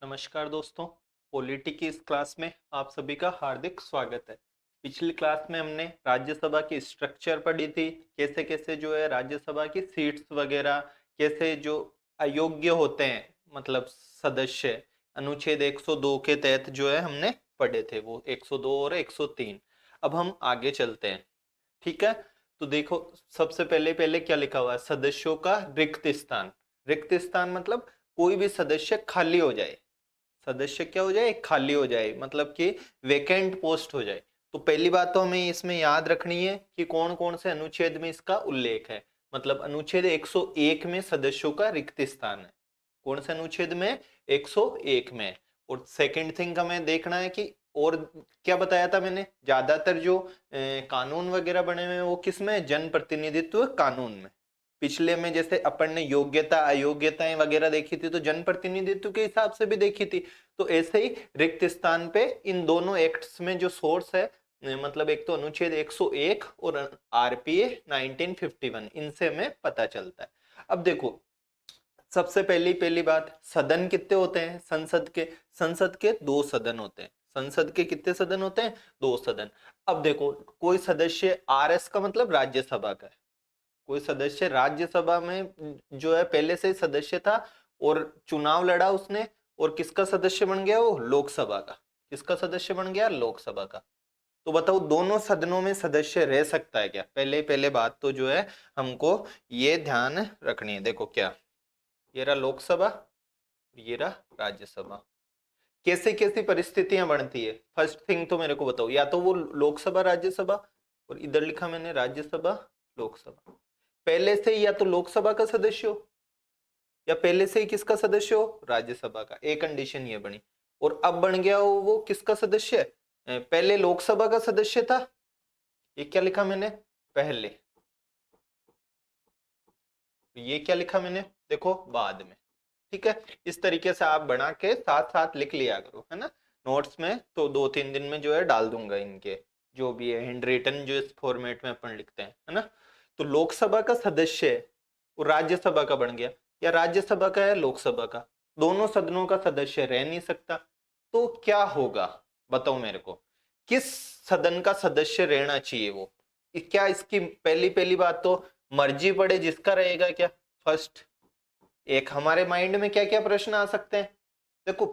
नमस्कार दोस्तों। पॉलिटी की इस क्लास में आप सभी का हार्दिक स्वागत है। पिछली क्लास में हमने राज्यसभा की स्ट्रक्चर पढ़ी थी, कैसे कैसे जो है राज्यसभा की सीट्स वगैरह, कैसे जो अयोग्य होते हैं मतलब सदस्य, अनुच्छेद 102 के तहत जो है हमने पढ़े थे, वो 102 और 103। अब हम आगे चलते हैं, ठीक है। तो देखो, सबसे पहले पहले क्या लिखा हुआ है, सदस्यों का रिक्त स्थान। रिक्त स्थान मतलब कोई भी सदस्य खाली हो जाए, सदस्य क्या हो जाए, खाली हो जाए, मतलब कि वेकेंट पोस्ट हो जाए। तो पहली बात तो हमें इसमें याद रखनी है कि कौन कौन से अनुच्छेद में इसका उल्लेख है। मतलब अनुच्छेद 101 में सदस्यों का रिक्त स्थान है। कौन से अनुच्छेद में? 101 में। और सेकंड थिंग हमें देखना है कि और क्या बताया था मैंने, ज्यादातर जो कानून वगैरह बने हुए हैं वो किस में? जन प्रतिनिधित्व कानून में। पिछले में जैसे अपन ने योग्यता अयोग्यताएं वगैरह देखी थी तो जन प्रतिनिधित्व के हिसाब से भी देखी थी। तो ऐसे ही रिक्त स्थान पे इन दोनों एक्ट्स में जो सोर्स है, मतलब एक तो अनुच्छेद 101 और आरपीए 1951, इनसे हमें पता चलता है। अब देखो, सबसे पहली पहली बात, सदन कितने होते हैं संसद के 2 सदन होते हैं। संसद के कितने सदन होते हैं? 2 सदन। अब देखो, कोई सदस्य आरएस का मतलब राज्यसभा का है, कोई सदस्य राज्यसभा में जो है पहले से ही सदस्य था और चुनाव लड़ा उसने, और किसका सदस्य बन गया वो? लोकसभा का। किसका सदस्य बन गया? लोकसभा का। तो बताओ, दोनों सदनों में सदस्य रह सकता है क्या? पहले पहले बात तो जो है हमको ये ध्यान रखनी है। देखो क्या, ये रहा लोकसभा, ये रहा राज्यसभा। कैसे कैसी परिस्थितियां बनती है, फर्स्ट थिंग तो मेरे को बताओ। या तो वो लोकसभा राज्यसभा, और इधर लिखा मैंने राज्यसभा लोकसभा, पहले से ही या तो लोकसभा का सदस्य हो या पहले से ही किसका सदस्य हो? राज्यसभा का। एक कंडीशन ये बनी। और अब बन गया हो वो किसका सदस्य? पहले लोकसभा का सदस्य था, ये क्या लिखा मैंने? पहले। ये क्या लिखा मैंने? देखो बाद में। ठीक है, इस तरीके से आप बना के साथ साथ लिख लिया करो, है ना। नोट्स में तो 2-3 दिन में जो है डाल दूंगा इनके, जो भी है हैंड रिटन, जो इस फॉर्मेट में अपन लिखते हैं, है ना। तो लोकसभा का सदस्य है वो राज्यसभा का बन गया, या राज्यसभा का है लोकसभा का, दोनों सदनों का सदस्य रह नहीं सकता। तो क्या होगा, बताओ मेरे को, किस सदन का सदस्य रहना चाहिए वो? क्या इसकी पहली पहली बात तो मर्जी पड़े जिसका रहेगा क्या? फर्स्ट, एक हमारे माइंड में क्या क्या प्रश्न आ सकते हैं। देखो,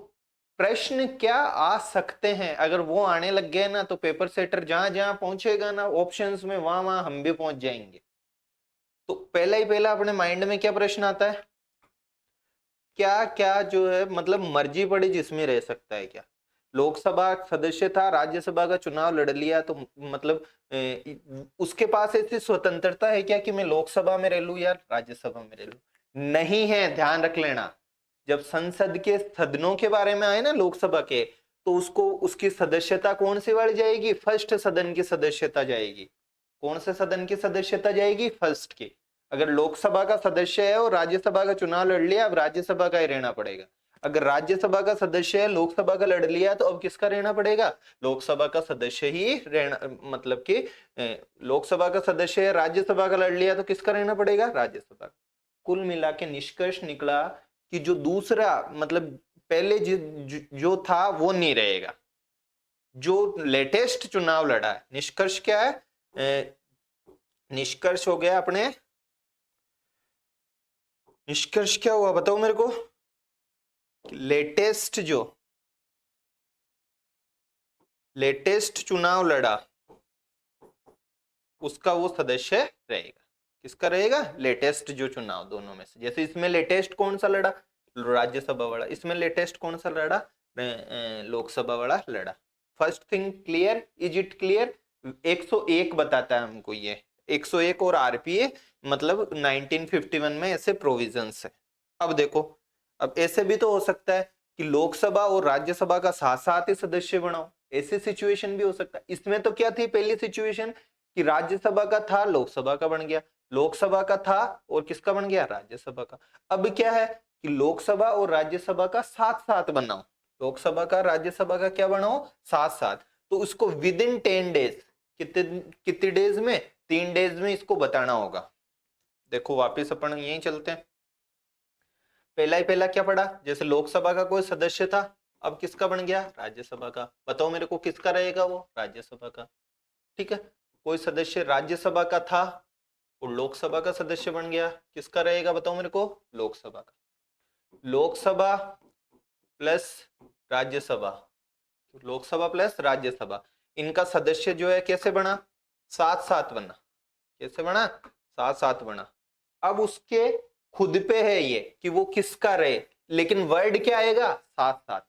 प्रश्न क्या आ सकते हैं, अगर वो आने लग गए ना तो पेपर सेटर जहां जहां पहुंचेगा ना ऑप्शंस में, वहां वहां हम भी पहुंच जाएंगे। तो पहला ही पहला अपने माइंड में क्या प्रश्न आता है, क्या क्या जो है मतलब मर्जी पड़ी जिसमें रह सकता है क्या? लोकसभा सदस्य था, राज्यसभा का चुनाव लड़ लिया, तो मतलब उसके पास ऐसी स्वतंत्रता है क्या कि मैं लोकसभा में रह लूं या राज्यसभा में रह लूं? नहीं है, ध्यान रख लेना। जब संसद के सदनों के बारे में आए ना लोकसभा के, तो उसको उसकी सदस्यता कौन सी बढ़ जाएगी? फर्स्ट सदन की सदस्यता जाएगी। कौन से सदन की सदस्यता जाएगी? फर्स्ट की। अगर लोकसभा का सदस्य है और राज्यसभा का चुनाव लड़ लिया, अब राज्यसभा का ही रहना पड़ेगा। अगर राज्यसभा का सदस्य है, लोकसभा का लड़ लिया, तो अब किसका रहना पड़ेगा? लोकसभा का सदस्य ही रहना, मतलब कि लोकसभा का सदस्य है, राज्यसभा का लड़ लिया, तो किसका रहना पड़ेगा? राज्यसभा। कुल मिला के निष्कर्ष निकला कि जो दूसरा मतलब पहले जो था वो नहीं रहेगा, जो लेटेस्ट चुनाव लड़ा है। निष्कर्ष क्या है? निष्कर्ष हो गया अपने, निष्कर्ष क्या हुआ बताओ मेरे को? लेटेस्ट जो लेटेस्ट चुनाव लड़ा उसका वो सदस्य रहेगा। किसका रहेगा? लेटेस्ट जो चुनाव, दोनों में से। जैसे इसमें लेटेस्ट कौन सा लड़ा? राज्यसभा वाला। इसमें लेटेस्ट कौन सा लड़ा? लोकसभा वाला लड़ा। First thing clear, is it clear? 101 बताता है हमको ये, 101 और आरपीए मतलब 1951 में ऐसे प्रोविजंस है। अब देखो, अब ऐसे भी तो हो सकता है कि लोकसभा और राज्यसभा का साथ साथ ही सदस्य बनाओ, ऐसे सिचुएशन भी हो सकता है। इसमें तो क्या थी पहली सिचुएशन कि राज्यसभा का था, लोकसभा का बन गया, लोकसभा का था और किसका बन गया? राज्यसभा का। अब क्या है कि लोकसभा और राज्यसभा का साथ साथ बनाओ, लोकसभा का राज्यसभा का क्या बनाओ? साथ साथ। तो उसको विद इन 10 डेज, कितने कितने डेज में? 3 डेज में इसको बताना होगा। देखो वापिस अपन यहीं चलते हैं। पहला ही पहला क्या पढ़ा, जैसे लोकसभा का कोई सदस्य था, अब किसका बन गया, राज्यसभा का। बताओ मेरे को किसका रहेगा वो, राज्यसभा का। ठीक है, कोई सदस्य राज्यसभा का था और लोकसभा का सदस्य बन गया, किसका रहेगा बताओ मेरे को, लोकसभा का। लोकसभा प्लस राज्यसभा, लोकसभा प्लस राज्यसभा, इनका सदस्य जो है कैसे बना, साथ साथ बना। कैसे बना, साथ साथ बना। अब उसके खुद पे है ये कि वो किसका रहे, लेकिन वर्ड क्या आएगा, साथ साथ।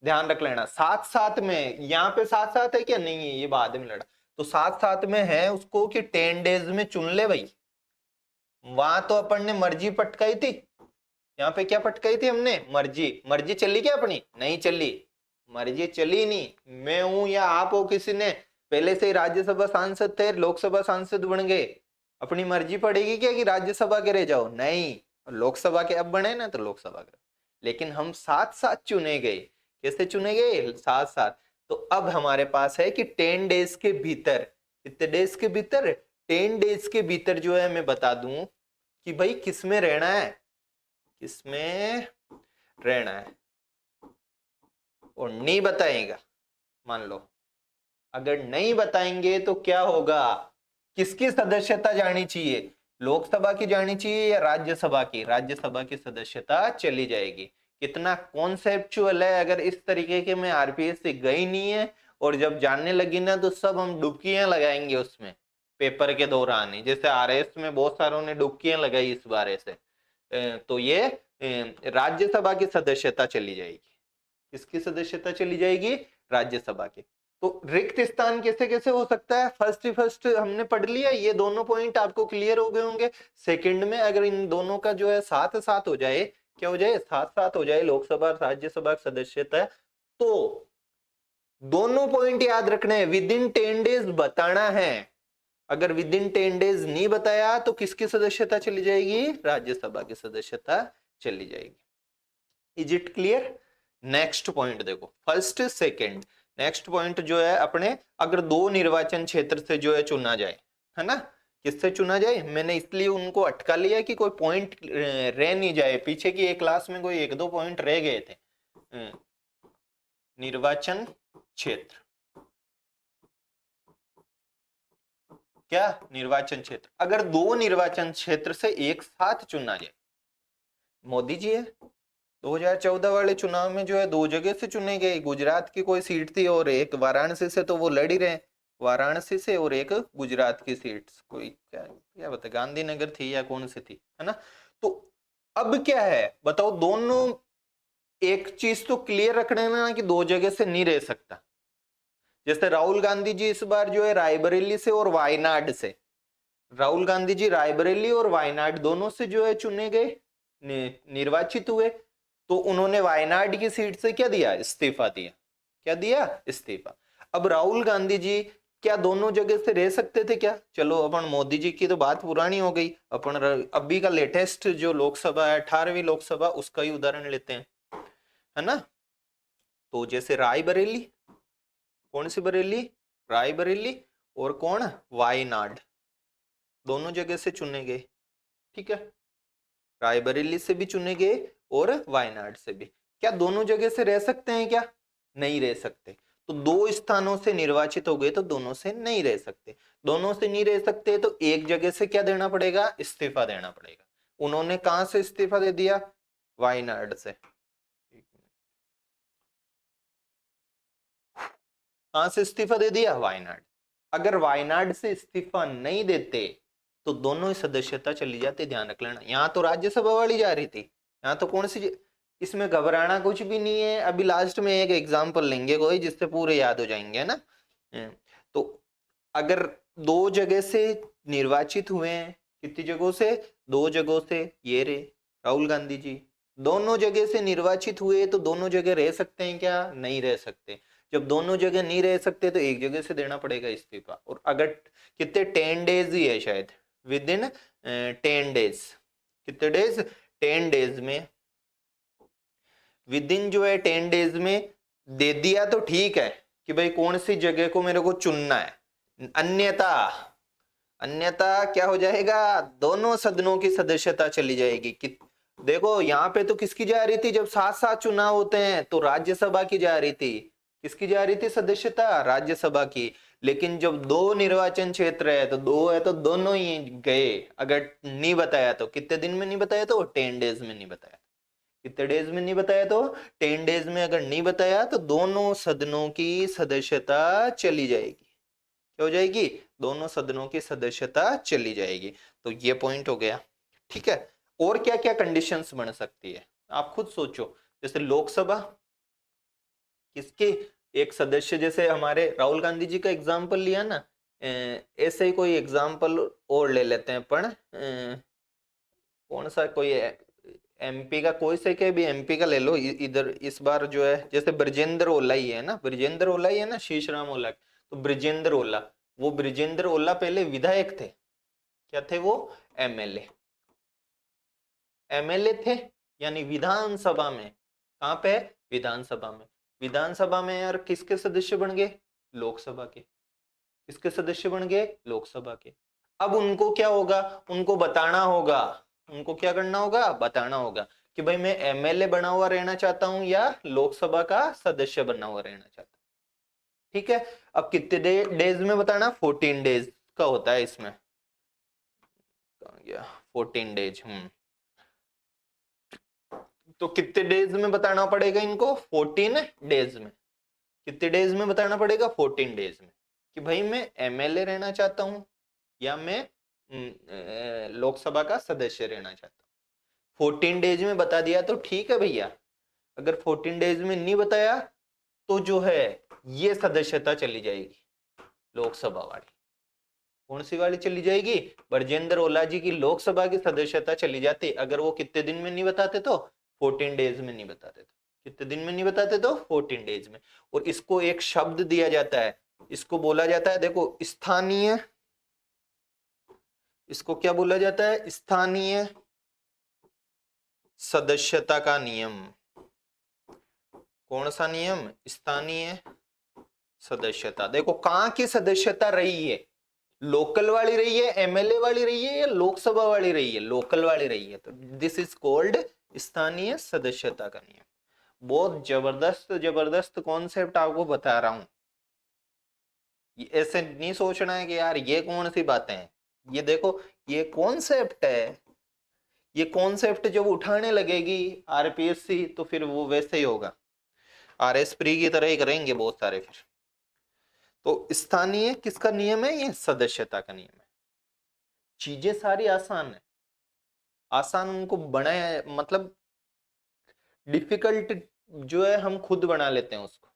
ध्यान रख लेना, साथ साथ में, यहाँ पे साथ साथ है क्या, नहीं है, ये बाद में लड़ा। तो साथ साथ में है उसको कि 10 डेज में चुन ले भाई। वहां तो अपन ने मर्जी पटकाई थी, यहाँ पे क्या पटकाई थी हमने, मर्जी। मर्जी चली क्या अपनी, नहीं चली, मर्जी चली नहीं। मैं हूं या आप हो, किसी ने पहले से ही राज्यसभा सांसद थे, लोकसभा सांसद बन गए, अपनी मर्जी पड़ेगी क्या कि राज्यसभा के रह जाओ, नहीं। लोकसभा के अब बने ना तो लोकसभा के, लेकिन हम साथ साथ चुने गए। कैसे चुने गए, साथ साथ। तो अब हमारे पास है कि 10 डेज के भीतर, कितने डेज के भीतर, 10 डेज के भीतर जो है मैं बता दूं कि भाई किस में रहना है, किसमें रहना है, और नहीं बताएगा, मान लो अगर नहीं बताएंगे तो क्या होगा, किसकी सदस्यता जानी चाहिए, लोकसभा की जानी चाहिए या राज्यसभा की, राज्यसभा की सदस्यता चली जाएगी। कितना कॉन्सेप्चुअल है, अगर इस तरीके के में आरपीएस से गई नहीं है और जब जानने लगी ना तो सब हम डुबकियां लगाएंगे उसमें पेपर के दौरान ही, जैसे आरएस में बहुत सारों ने डुबकियां लगाई इस बारे से। तो ये राज्यसभा की सदस्यता चली जाएगी, किसकी सदस्यता चली जाएगी, राज्यसभा की। तो रिक्त स्थान कैसे कैसे हो सकता है, फर्स्ट हमने पढ़ लिया, ये दोनों पॉइंट आपको क्लियर हो गए होंगे। सेकंड में अगर इन दोनों का जो है साथ साथ हो जाए, क्या हो जाए, साथ साथ हो जाए, लोकसभा राज्यसभा सदस्यता, तो दोनों पॉइंट याद रखने हैं, विद इन 10 डेज बताना है। अगर विद इन 10 डेज नहीं बताया तो किसकी सदस्यता चली जाएगी, राज्यसभा की सदस्यता चली जाएगी। Is it clear. Next point देखो, फर्स्ट सेकंड, नेक्स्ट पॉइंट जो है अपने, अगर दो निर्वाचन क्षेत्र से जो है चुना जाए, है ना, किससे चुना जाए, मैंने इसलिए उनको अटका लिया कि कोई पॉइंट रह नहीं जाए, पीछे की एक क्लास में कोई एक दो पॉइंट रह गए थे। निर्वाचन क्षेत्र, क्या निर्वाचन क्षेत्र, अगर दो निर्वाचन क्षेत्र से एक साथ चुना जाए, मोदी जी है 2014 वाले चुनाव में जो है दो जगह से चुने गए, गुजरात की कोई सीट थी और एक वाराणसी से, तो वो लड़ ही रहे, वाराणसी से, और एक गुजरात की सीट कोई क्या क्या बता, गांधीनगर थी या कौन सी थी, है ना। तो अब क्या है बताओ, दोनों, एक चीज तो क्लियर रखने ना कि दो जगह से नहीं रह सकता। जैसे राहुल गांधी जी इस बार जो है रायबरेली से और वायनाड से, राहुल गांधी जी रायबरेली और वायनाड दोनों से जो है चुने गए, निर्वाचित हुए, तो उन्होंने वायनाड की सीट से क्या दिया, इस्तीफा दिया। क्या दिया, इस्तीफा। अब राहुल गांधी जी क्या दोनों जगह से रह सकते थे क्या, चलो अपन मोदी जी की तो बात पुरानी हो गई, अपन अभी का लेटेस्ट जो लोकसभा है 18वीं लोकसभा, उसका ही उदाहरण लेते हैं, है ना। तो जैसे रायबरेली, कौन सी बरेली, रायबरेली, और कौन, वायनाड, दोनों जगह से चुने गए। ठीक है, रायबरेली से भी चुने गए और वायनाड से भी। क्या दोनों जगह से रह सकते हैं क्या, नहीं रह सकते। तो दो स्थानों से निर्वाचित हो गए तो दोनों से नहीं रह सकते, दोनों से नहीं रह सकते तो एक जगह से क्या देना पड़ेगा, इस्तीफा देना पड़ेगा। उन्होंने कहां से इस्तीफा दे दिया, वायनाड से। कहां से इस्तीफा दे दिया, वायनाड। अगर वायनाड से इस्तीफा नहीं देते तो दोनों ही सदस्यता चली जाती, ध्यान रख लेना। यहाँ तो राज्यसभा वाली जा रही थी, यहाँ तो कौन सी, इसमें घबराना कुछ भी नहीं है। अभी लास्ट में एक एग्जांपल लेंगे कोई जिससे पूरे याद हो जाएंगे, है ना। तो अगर दो जगह से निर्वाचित हुए हैं, कितनी जगहों से, दो जगहों से, ये रे राहुल गांधी जी दोनों जगह से निर्वाचित हुए, तो दोनों जगह रह सकते हैं क्या, नहीं रह सकते। जब दोनों जगह नहीं रह सकते तो एक जगह से देना पड़ेगा इस्तीफा। और अगर कितने 10 डेज ही है शायद, विद इन 10 डेज, कितने डेज, 10 डेज में, विद इन जो है 10 डेज में दे दिया तो ठीक है कि भाई कौन सी जगह को मेरे को चुनना है। अन्यथा, अन्यथा क्या हो जाएगा, दोनों सदनों की सदस्यता चली जाएगी कि देखो यहाँ पे तो किसकी जा रही थी, जब साथ साथ चुनाव होते हैं तो राज्यसभा की जा रही थी। किसकी जा रही थी सदस्यता, राज्यसभा की। लेकिन जब दो निर्वाचन क्षेत्र है तो दो है तो दोनों ही गए। अगर नहीं बताया तो कितने दिन में नहीं बताया, तो 10 डेज में नहीं बताया। कितने डेज में नहीं बताया, तो 10 डेज में अगर नहीं बताया तो दोनों सदनों की सदस्यता चली जाएगी। क्या हो जाएगी, दोनों सदनों की सदस्यता चली जाएगी। तो ये पॉइंट हो गया। ठीक है, और क्या क्या कंडीशंस बन सकती है आप खुद सोचो। जैसे लोकसभा, किसके, एक सदस्य, जैसे हमारे राहुल गांधी जी का एग्जाम्पल लिया ना, ऐसे ही कोई एग्जाम्पल और ले लेते हैं अपन। कौन सा, कोई एमपी का, कोई से के भी एमपी का ले लो इधर इस बार जो है, जैसे ब्रजेंद्र ओला ही है ना, ब्रजेंद्र ओला ही है ना, शीश राम ओला। तो ब्रजेंद्र ओला, वो ब्रजेंद्र ओला पहले विधायक थे, क्या थे वो, एमएलए। एमएलए थे यानी विधानसभा में, कहां पे, विधानसभा में। विधानसभा में यार किसके सदस्य बन गए, लोकसभा के। किसके सदस्य बन गए, लोकसभा के। अब उनको क्या होगा, उनको बताना होगा, उनको क्या करना होगा, बताना होगा कि भाई मैं एमएलए बना हुआ रहना चाहता हूं या लोकसभा का सदस्य बना हुआ रहना चाहता हूं। ठीक है, अब कितने डेज में बताना, 14 डेज का होता है इसमें। 14 डेज। तो कितने डेज में बताना पड़ेगा इनको, 14 डेज में। कितने डेज में बताना पड़ेगा, 14 डेज में, कि भाई मैं एमएलए रहना चाहता हूं या मैं लोकसभा का सदस्य रहना चाहता हूं। 14 डेज में बता दिया तो ठीक है भैया। अगर 14 डेज में नहीं बताया तो जो है ये सदस्यता चली जाएगी लोकसभा वाली। कौन सी वाली चली जाएगी, ब्रजेंद्र ओला जी की लोकसभा की सदस्यता चली जाती, अगर वो कितने दिन में नहीं बताते तो 14 डेज में नहीं बताते तो। कितने दिन में नहीं बताते तो 14 डेज में। और इसको एक शब्द दिया जाता है, इसको बोला जाता है, देखो स्थानीय, इसको क्या बोला जाता है, स्थानीय सदस्यता का नियम। कौन सा नियम, स्थानीय सदस्यता। देखो कहां की सदस्यता रही है, लोकल वाली रही है, एमएलए वाली रही है, या लोकसभा वाली रही है, लोकल वाली रही है, तो दिस इज कॉल्ड स्थानीय सदस्यता का नियम। बहुत जबरदस्त जबरदस्त कॉन्सेप्ट आपको बता रहा हूं। ऐसे नहीं सोचना है कि यार ये कौन सी बातें हैं, ये देखो ये कॉन्सेप्ट है। ये कॉन्सेप्ट जब उठाने लगेगी आरपीएससी तो फिर वो वैसे ही होगा, आरएस प्री की तरह ही करेंगे बहुत सारे फिर। तो स्थानीय किसका नियम है, ये सदस्यता का नियम है। चीजें सारी आसान है, आसान उनको बनाया, मतलब डिफिकल्ट जो है हम खुद बना लेते हैं उसको,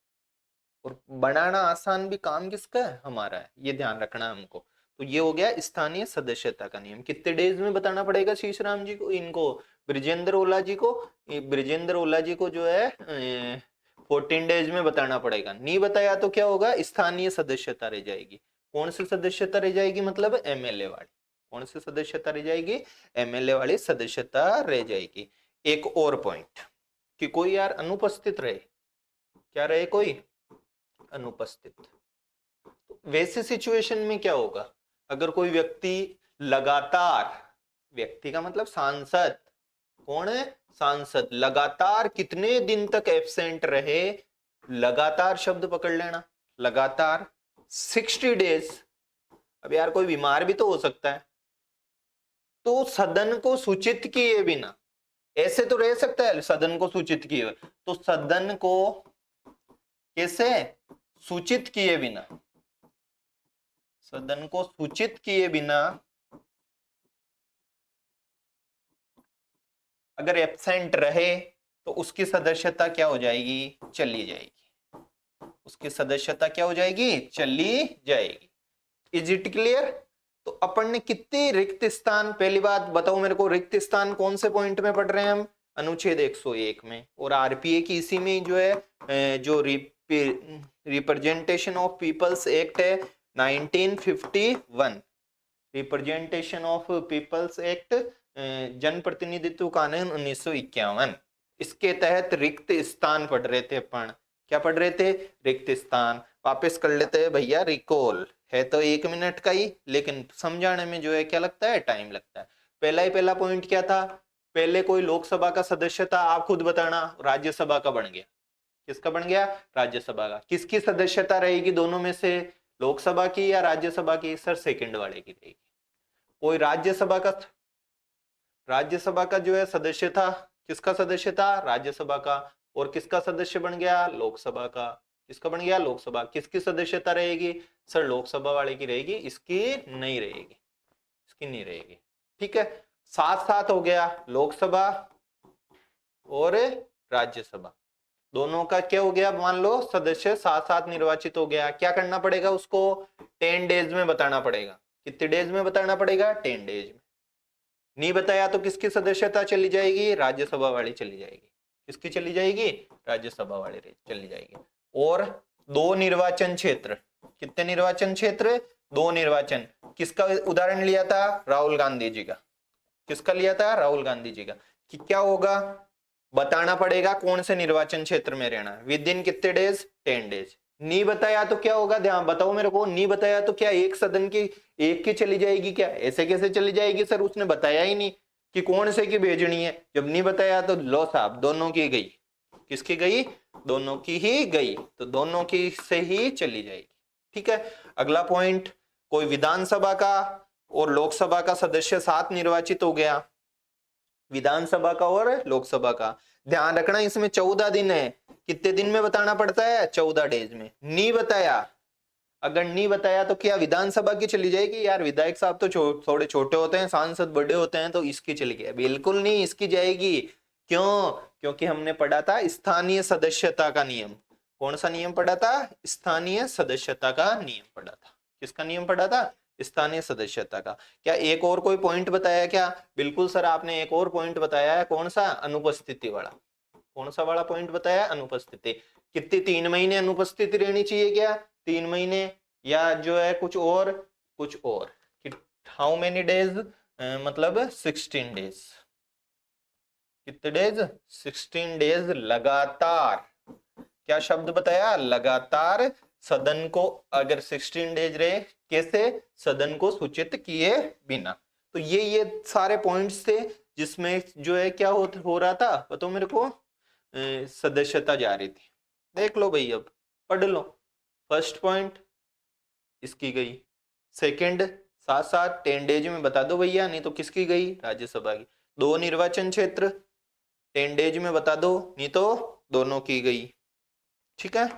और बनाना आसान भी काम किसका है, हमारा है, ये ध्यान रखना है हमको। तो ये हो गया स्थानीय सदस्यता का नियम। कितने डेज में बताना पड़ेगा शीश राम जी को, इनको ब्रजेंद्र ओला जी को, ब्रजेंद्र ओला जी को जो है 14 डेज में बताना पड़ेगा। नहीं बताया तो क्या होगा, स्थानीय सदस्यता रह जाएगी। कौन सी सदस्यता रह जाएगी, मतलब एमएलए वाली। कौन सी सदस्यता रह जाएगी, एमएलए वाली सदस्यता रह जाएगी। एक और पॉइंट कि कोई यार अनुपस्थित रहे, क्या रहे, कोई अनुपस्थित। वैसे सिचुएशन में क्या होगा, अगर कोई व्यक्ति लगातार, व्यक्ति का मतलब सांसद, कौन है, सांसद लगातार कितने दिन तक एब्सेंट रहे, लगातार शब्द पकड़ लेना, लगातार 60 डेज। अब यार कोई बीमार भी तो हो सकता है, तो सदन को सूचित किए बिना, ऐसे तो रह सकता है सदन को सूचित किए, तो सदन को कैसे, सूचित किए बिना, सदन को सूचित किए बिना अगर एब्सेंट रहे तो उसकी सदस्यता क्या हो जाएगी, चली जाएगी। उसकी सदस्यता क्या हो जाएगी, चली जाएगी। Is it clear. तो अपन ने कितने रिक्त स्थान, पहली बात बताओ मेरे को, रिक्त स्थान कौन से पॉइंट में पढ़ रहे हैं हम, अनुच्छेद 101 में। और आरपीए की इसी में जो है जो रिप्रेजेंटेशन ऑफ पीपल्स एक्ट है 1951, रिप्रेजेंटेशन ऑफ पीपल्स एक्ट, जन प्रतिनिधित्व कानून 1951, इसके तहत रिक्त स्थान पढ़ रहे थे अपन। क्या पढ़ रहे थे, रिक्त स्थान। वापस कर लेते हैं भैया रिकॉल, है तो 1 मिनट का ही, लेकिन समझाने में जो है क्या लगता है, टाइम लगता है। पहला पॉइंट क्या था, पहले कोई लोकसभा का सदस्य था, आप खुद बताना, राज्यसभा का बन गया। किसका बन गया? राज्यसभा का। किसकी सदस्यता रहेगी दोनों में से, लोकसभा की या राज्यसभा की? सर सेकंड वाले की रहेगी। कोई राज्यसभा का जो है सदस्य था, किसका सदस्य था? राज्यसभा का। और किसका सदस्य बन गया? लोकसभा का। किसका बन गया? लोकसभा। किसकी सदस्यता रहेगी? सर लोकसभा वाले की रहेगी, इसकी नहीं रहेगी, इसकी नहीं रहेगी। ठीक है, साथ साथ हो गया लोकसभा और राज्यसभा, दोनों का क्या हो गया? मान लो सदस्य साथ साथ निर्वाचित हो गया। क्या करना पड़ेगा उसको? 10 डेज में बताना पड़ेगा। कितने डेज में बताना पड़ेगा? 10 डेज में। नहीं बताया तो किसकी सदस्यता चली जाएगी? राज्यसभा वाली चली जाएगी। किसकी चली जाएगी? राज्यसभा वाली चली जाएगी। और 2 निर्वाचन क्षेत्र, कितने निर्वाचन क्षेत्र? 2 निर्वाचन। किसका उदाहरण लिया था? राहुल गांधी जी का। किसका लिया था? राहुल गांधी जी का। कि क्या होगा? बताना पड़ेगा कौन से निर्वाचन क्षेत्र में रहना है, विद इन कितने डेज? 10 डेज। नहीं बताया तो क्या होगा? ध्यान बताओ मेरे को, नहीं बताया तो क्या एक सदन की एक की चली जाएगी क्या? ऐसे कैसे चली जाएगी सर, उसने बताया ही नहीं कि कौन से की भेजनी है। जब नहीं बताया तो लो साहब, दोनों की गई। किसकी गई? दोनों की ही गई, तो दोनों की से ही चली जाएगी। ठीक है, अगला पॉइंट, कोई विधानसभा का और लोकसभा का सदस्य साथ निर्वाचित हो गया, विधानसभा का और लोकसभा का। ध्यान रखना इसमें 14 दिन है। कितने दिन में बताना पड़ता है? 14 डेज में। नहीं बताया, अगर नहीं बताया तो क्या विधानसभा की चली जाएगी? यार विधायक साहब तो थोड़े छोटे होते हैं, सांसद बड़े होते हैं, तो इसकी चली गई। बिल्कुल नहीं, इसकी जाएगी। क्यों? क्योंकि हमने पढ़ा था स्थानीय सदस्यता का नियम। कौन सा नियम पढ़ा था? स्थानीय सदस्यता का नियम पढ़ा था। किसका नियम पढ़ा था? स्थानीय सदस्यता का। क्या एक और कोई पॉइंट बताया क्या? बिल्कुल सर, आपने एक और पॉइंट बताया है। कौन सा? अनुपस्थिति वाला। कौन सा वाला पॉइंट बताया? अनुपस्थिति। कितनी? 3 महीने अनुपस्थिति रहनी चाहिए क्या? 3 महीने, या जो है कुछ और? कुछ और। How many days? मतलब 16 डेज। कितने डेज? 16 डेज लगातार। क्या शब्द बताया? लगातार। सदन को अगर 16 डेज रहे, कैसे? सदन को सूचित किए बिना। तो ये सारे पॉइंट्स थे जिसमें जो है क्या हो रहा था, बताओ मेरे को, सदस्यता जा रही थी। देख लो भाई, अब पढ़ लो। फर्स्ट पॉइंट इसकी गई, सेकंड साथ साथ 10 डेज में बता दो भैया, नहीं तो किसकी गई? राज्यसभा की। 2 निर्वाचन क्षेत्र 10 डेज में बता दो, नहीं तो दोनों की गई। ठीक है,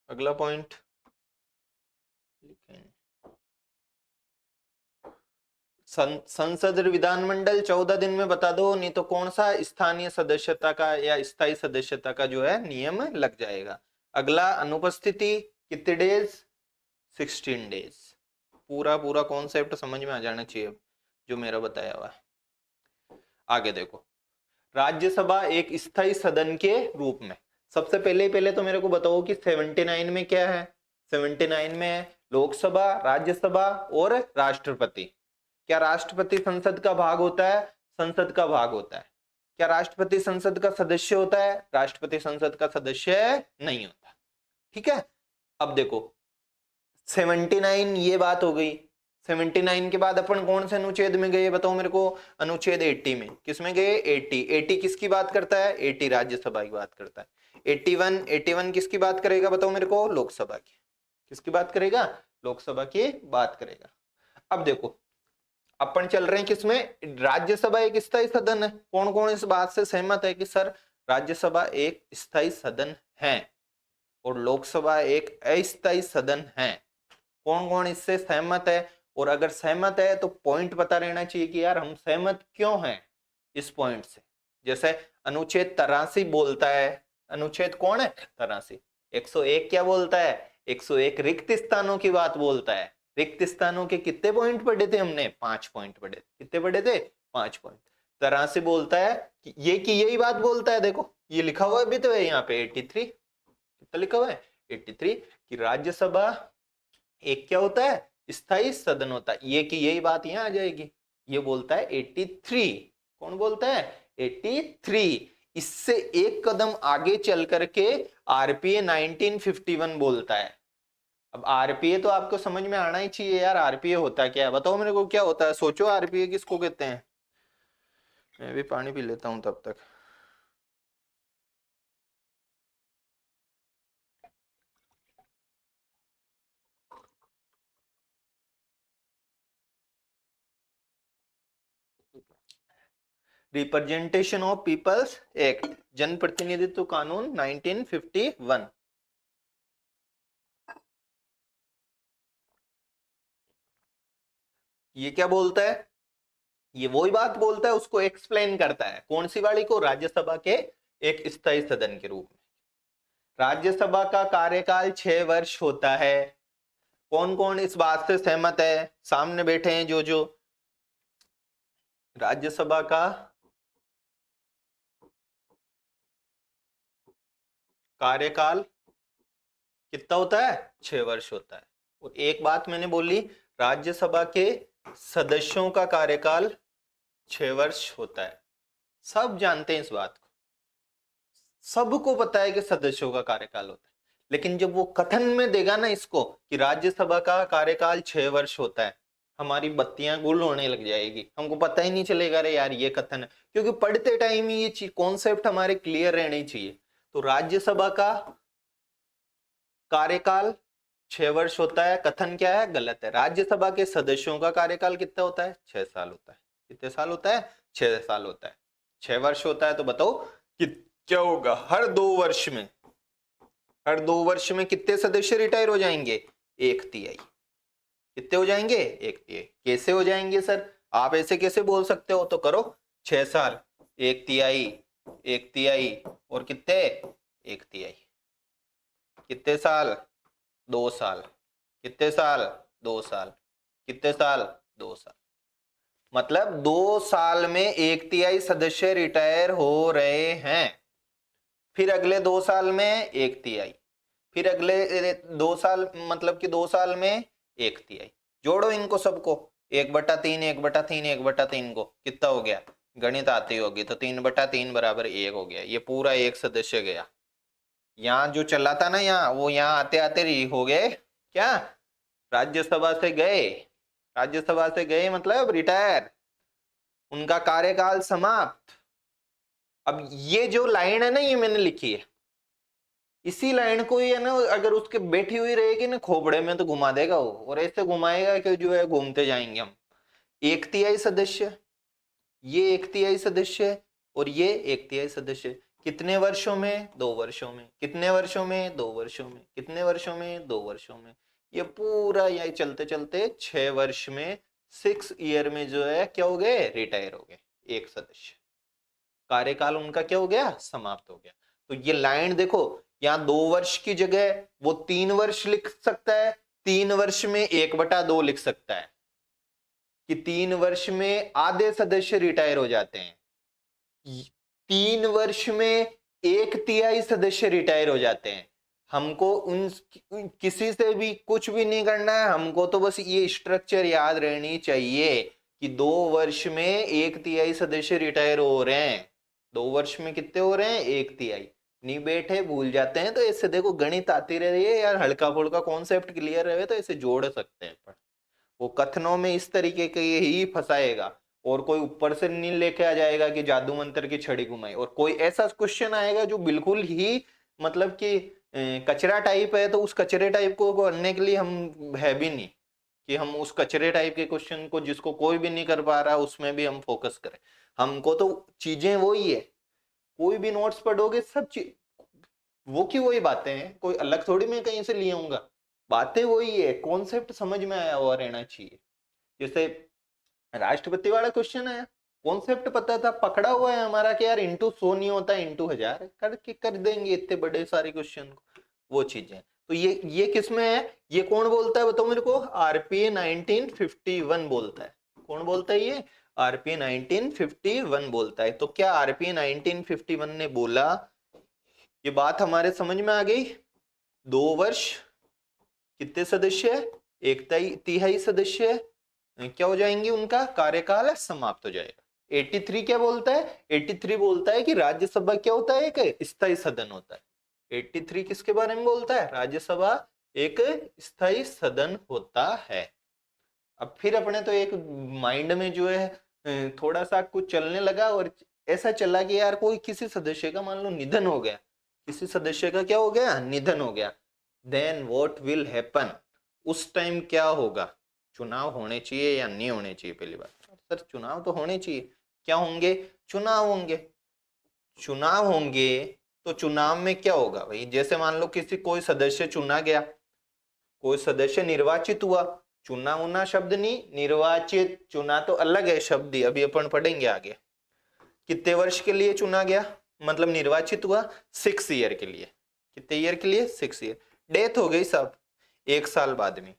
अगला पॉइंट संसद विधानमंडल 14 दिन में बता दो, नहीं तो कौन सा? स्थानीय सदस्यता का या स्थायी सदस्यता का जो है नियम लग जाएगा। अगला अनुपस्थिति, कितने डेज? 16 डेज। पूरा पूरा कॉन्सेप्ट समझ में आ जाना चाहिए जो मेरा बताया हुआ है। आगे देखो, राज्यसभा एक स्थायी सदन के रूप में। सबसे पहले तो मेरे को बताओ कि 79 में क्या है? 79 में है लोकसभा, राज्यसभा और राष्ट्रपति। क्या राष्ट्रपति संसद का भाग होता है? संसद का भाग होता है। क्या राष्ट्रपति संसद का सदस्य होता है? राष्ट्रपति संसद का सदस्य नहीं होता। ठीक है, अब देखो 79 ये बात हो गई। 79 के बाद अपन कौन से अनुच्छेद में गए बताओ मेरे को? अनुच्छेद 80 में। किस में गए? 80 किसकी बात करता है? 80 राज्यसभा की बात करता है। 81 किसकी बात करेगा बताओ मेरे को? लोकसभा की। किसकी बात करेगा? लोकसभा की बात करेगा। अब देखो, अपन चल रहे हैं किसमें? राज्यसभा एक स्थायी सदन है। कौन कौन इस बात से सहमत है कि सर राज्यसभा एक स्थायी सदन है और लोकसभा एक अस्थायी सदन है? कौन कौन इससे सहमत है? और अगर सहमत है तो पॉइंट पता रहना चाहिए कि यार हम सहमत क्यों हैं इस पॉइंट से। जैसे अनुच्छेद 83 बोलता है, अनुच्छेद कौन है? 83। 101 क्या बोलता है? 101 रिक्त स्थानों की बात बोलता है। रिक्त स्थानों के कितने पॉइंट पढ़े थे हमने? 5 पॉइंट पढ़े। कितने पढ़े थे? 5 पॉइंट। 83 बोलता है कि यही बात बोलता है। देखो ये लिखा हुआ भी तो है यहाँ पे 83। कितना लिखा हुआ है? 83 कि राज्यसभा एक क्या होता है? स्थायी सदन होता है। ये कि यही बात यहां आ जाएगी। ये बोलता है 83। कौन बोलता है? 83। इससे एक कदम आगे चल करके आरपीए 1951 बोलता है। अब आरपीए तो आपको समझ में आना ही चाहिए यार, आरपीए होता क्या है बताओ मेरे को, क्या होता है सोचो, आरपीए किसको कहते हैं। मैं भी पानी पी लेता हूं तब तक। रिप्रेजेंटेशन ऑफ पीपल्स एक्ट, जन प्रतिनिधित्व कानून 1951। ये क्या बोलता है, ये वही बात बोलता है, उसको एक्सप्लेन करता है, कौन सी वाली को, राज्यसभा के एक स्थायी सदन के रूप में। राज्यसभा का कार्यकाल 6 वर्ष होता है। कौन कौन इस बात से सहमत है, सामने बैठे हैं जो जो। राज्यसभा का कार्यकाल कितना होता है, 6 वर्ष होता है। और एक बात मैंने बोली, राज्यसभा के सदस्यों का कार्यकाल 6 वर्ष होता है। सब जानते हैं इस बात को, सबको पता है कि सदस्यों का कार्यकाल होता है। लेकिन जब वो कथन में देगा ना इसको कि राज्यसभा का कार्यकाल 6 वर्ष होता है, हमारी बत्तियां गुल होने लग जाएगी, हमको पता ही नहीं चलेगा रे यार ये कथन है, क्योंकि पढ़ते टाइम ही ये कॉन्सेप्ट हमारे क्लियर रहने चाहिए। तो राज्यसभा का कार्यकाल 6 वर्ष होता है, कथन क्या है, गलत है। राज्यसभा के सदस्यों का कार्यकाल कितना होता है, 6 साल होता है। कितने साल होता है, 6 साल होता है। 6 वर्ष होता है तो बताओ कि क्या होगा, हर 2 वर्ष में कितने सदस्य रिटायर हो जाएंगे, 1/3। कितने हो जाएंगे, 1/3। कैसे हो जाएंगे सर, आप ऐसे कैसे बोल सकते हो, तो करो 6 साल, 1/3, 1/3 और कितने, 1/3। कितने साल, 2 साल। कितने साल, 2 साल। कितने साल, 2 साल। मतलब 2 साल में 1/3 सदस्य रिटायर हो रहे हैं। फिर अगले 2 साल में 1/3, फिर अगले 2 साल, मतलब कि 2 साल में 1/3। जोड़ो इनको सबको, 1/3, 1/3, 1/3 को कितना हो गया, गणित आती होगी तो 3/3 बराबर 1 हो गया। ये पूरा एक सदस्य गया। यहाँ जो चला था ना यहाँ, वो यहाँ आते आते हो गए क्या, राज्यसभा से गए। राज्यसभा से गए मतलब रिटायर, उनका कार्यकाल समाप्त। अब ये जो लाइन है ना, ये मैंने लिखी है, इसी लाइन को ये ना अगर उसके बैठी हुई रहेगी ना खोपड़े में तो घुमा देगा वो, और ऐसे घुमाएगा कि जो है घूमते जाएंगे हम। 1/3 सदस्य, ये 1/3 सदस्य है, और ये 1/3 सदस्य। कितने वर्षों में, 2 वर्षों में। कितने वर्षों में, 2 वर्षों में। कितने वर्षों में, 2 वर्षों में। ये पूरा यही चलते चलते 6 वर्ष में, 6 ईयर में जो है क्या हो गए, रिटायर हो गए एक सदस्य। कार्यकाल उनका क्या हो गया, समाप्त हो गया। तो ये लाइन देखो, यहाँ 2 वर्ष की जगह वो 3 वर्ष लिख सकता है, 3 वर्ष में 1/2 लिख सकता है, कि 3 वर्ष में आधे सदस्य रिटायर हो जाते हैं, 3 वर्ष में 1/3 सदस्य रिटायर हो जाते हैं। हमको किसी से भी कुछ भी नहीं करना है, हमको तो बस ये स्ट्रक्चर याद रहनी चाहिए कि 2 वर्ष में 1/3 सदस्य रिटायर हो रहे हैं। 2 वर्ष में कितने हो रहे हैं, 1/3। नहीं बैठे भूल जाते हैं तो ऐसे देखो गणित आती रही है यार, हल्का फुल्का कॉन्सेप्ट क्लियर रहे तो ऐसे जोड़ सकते हैं। पर वो कथनों में इस तरीके के ही फंसाएगा, और कोई ऊपर से नहीं लेके आ जाएगा कि जादू मंत्र की छड़ी घुमाई, और कोई ऐसा क्वेश्चन आएगा जो बिल्कुल ही मतलब कि कचरा टाइप है, तो उस कचरे टाइप को करने के लिए हम है भी नहीं कि हम उस कचरे टाइप के क्वेश्चन को जिसको कोई भी नहीं कर पा रहा उसमें भी हम फोकस करें। हमको तो चीजें वही है, कोई भी नोट्स पढ़ोगे सब चीज वो की वही बातें हैं, कोई अलग थोड़ी मैं कहीं से ले आऊंगा, बातें वही है, कॉन्सेप्ट समझ में आया हुआ रहना चाहिए। जैसे राष्ट्रपति वाला क्वेश्चन है, कॉन्सेप्ट पता था, पकड़ा हुआ है हमारा कि यार इंटू 100 नहीं होता, इंटू 1000 करके कर देंगे इतने बड़े सारे क्वेश्चन को, वो चीजें। तो ये किस में है, ये कौन बोलता है बताओ मेरे को, आरपीए 1951 बोलता है। कौन बोलता है ये, आरपीए 1951 बोलता है। तो क्या आरपीए 1951 ने बोला, ये बात हमारे समझ में आ गई। 2 वर्ष, कितने सदस्य है, 1/3 सदस्य है, क्या हो जाएंगे, उनका कार्यकाल समाप्त हो जाएगा। 83 क्या बोलता है, 83 बोलता है कि राज्यसभा क्या होता है, एक स्थायी सदन होता है। 83 किसके बारे में बोलता है, राज्यसभा एक स्थायी सदन होता है। अब फिर अपने तो एक माइंड में जो है थोड़ा सा कुछ चलने लगा, और ऐसा चला कि यार कोई किसी सदस्य का मान लो निधन हो गया, किसी सदस्य का क्या हो गया, निधन हो गया, देन व्हाट विल हैपन, उस टाइम क्या होगा, चुनाव होने चाहिए या नहीं होने चाहिए। पहली बात सर चुनाव तो होने चाहिए। क्या होंगे, चुनाव होंगे। चुनाव होंगे तो चुनाव में क्या होगा भाई, जैसे मान लो किसी कोई सदस्य चुना गया, कोई सदस्य निर्वाचित हुआ, चुना उना शब्द नहीं, निर्वाचित, चुना तो अलग है शब्द ही, अभी अपन पढ़ेंगे आगे। कितने वर्ष के लिए चुना गया, मतलब निर्वाचित हुआ 6 ईयर के लिए। कितने ईयर के लिए, 6 ईयर। डेथ हो गई साहब 1 साल बाद में।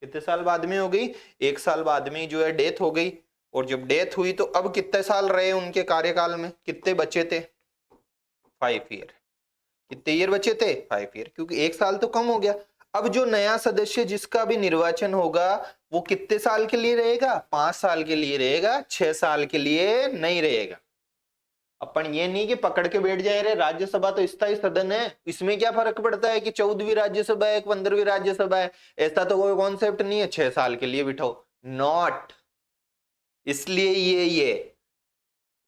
कितने साल बाद में हो गई, 1 साल बाद में जो है डेथ हो गई। और जब डेथ हुई तो अब कितने साल रहे उनके कार्यकाल में, कितने बचे थे, 5 ईयर। कितने ईयर बचे थे, 5 ईयर, क्योंकि 1 साल तो कम हो गया। अब जो नया सदस्य जिसका भी निर्वाचन होगा वो कितने साल के लिए रहेगा, 5 साल के लिए रहेगा, 6 साल के लिए नहीं रहेगा। अपन ये नहीं कि पकड़ के बैठ जाए रे राज्यसभा तो स्थायी सदन है, इसमें क्या फर्क पड़ता है कि 14वीं राज्यसभा है, 15वीं राज्यसभा है, ऐसा तो कोई कॉन्सेप्ट नहीं है, 6 साल के लिए बिठाओ, नॉट। इसलिए ये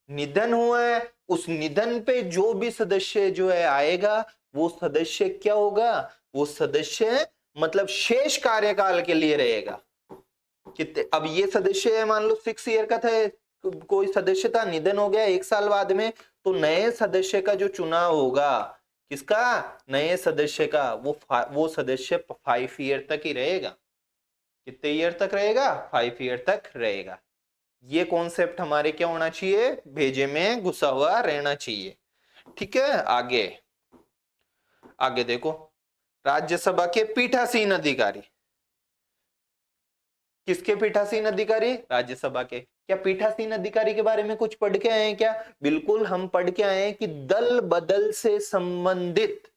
निधन हुआ है, उस निधन पे जो भी सदस्य जो है आएगा, वो सदस्य क्या होगा, वो सदस्य मतलब शेष कार्यकाल के लिए रहेगा। कितने, अब ये सदस्य है मान लो 6 ईयर का था, कोई सदस्य था निधन हो गया 1 साल बाद में, तो नए सदस्य का जो चुनाव होगा, किसका, नए सदस्य का, वो सदस्य 5 ईयर तक ही रहेगा। कितने ईयर तक रहेगा, 5 ईयर तक रहेगा। ये कॉन्सेप्ट हमारे क्या होना चाहिए, भेजे में घुसा हुआ रहना चाहिए। ठीक है, आगे आगे देखो, राज्यसभा के पीठासीन अधिकारी, किसके पीठासीन अधिकारी, राज्यसभा के। क्या पीठासीन अधिकारी के बारे में कुछ पढ़ के आए हैं क्या, बिल्कुल हम पढ़ के आए हैं कि दल बदल से संबंधित,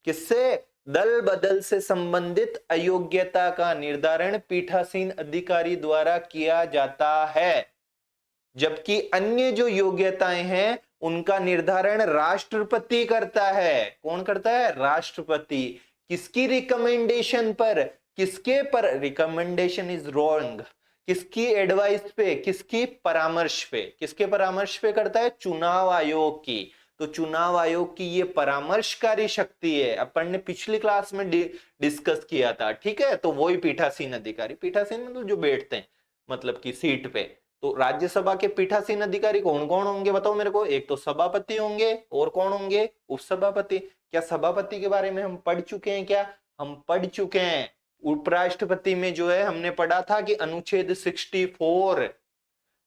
किससे, दल बदल से संबंधित अयोग्यता का निर्धारण पीठासीन अधिकारी द्वारा किया जाता है, जबकि अन्य जो योग्यताएं हैं उनका निर्धारण राष्ट्रपति करता है। कौन करता है, राष्ट्रपति। किसकी रिकमेंडेशन पर, किसके पर, रिकमेंडेशन इज रॉन्ग, किसकी एडवाइस पे, किसकी परामर्श पे, किसके परामर्श पे करता है, चुनाव आयोग की। तो चुनाव आयोग की ये परामर्शकारी शक्ति है, अपन ने पिछली क्लास में डिस्कस किया था। ठीक है, तो वही पीठासीन अधिकारी, पीठासीन मतलब जो बैठते हैं मतलब की सीट पे। तो राज्यसभा के पीठासीन अधिकारी कौन कौन होंगे बताओ मेरे को, एक तो सभापति होंगे, और कौन होंगे, उपसभापति। क्या सभापति के बारे में हम पढ़ चुके हैं क्या, हम पढ़ चुके हैं। उपराष्ट्रपति में जो है हमने पढ़ा था कि अनुच्छेद 64,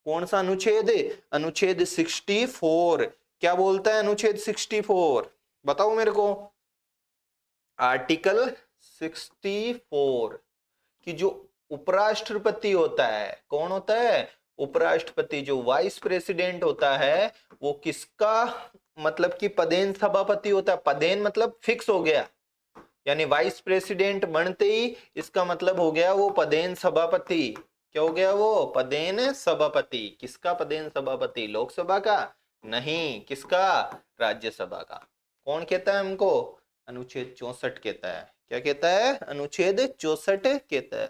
कौन सा अनुच्छेद, अनुच्छेद 64 क्या बोलता है, अनुच्छेद 64 बताओ मेरे को, आर्टिकल 64 कि जो उपराष्ट्रपति होता है, कौन होता है, उपराष्ट्रपति, जो वाइस प्रेसिडेंट होता है वो किसका मतलब कि पदेन सभापति होता है। पदेन मतलब फिक्स हो गया, यानी वाइस प्रेसिडेंट बनते ही इसका मतलब हो गया वो पदेन सभापति। क्या हो गया वो, पदेन सभापति। किसका पदेन सभापति, लोकसभा का नहीं, किसका, राज्यसभा का। कौन कहता है हमको, अनुच्छेद 64 कहता है। क्या कहता है, अनुच्छेद 64 कहता है।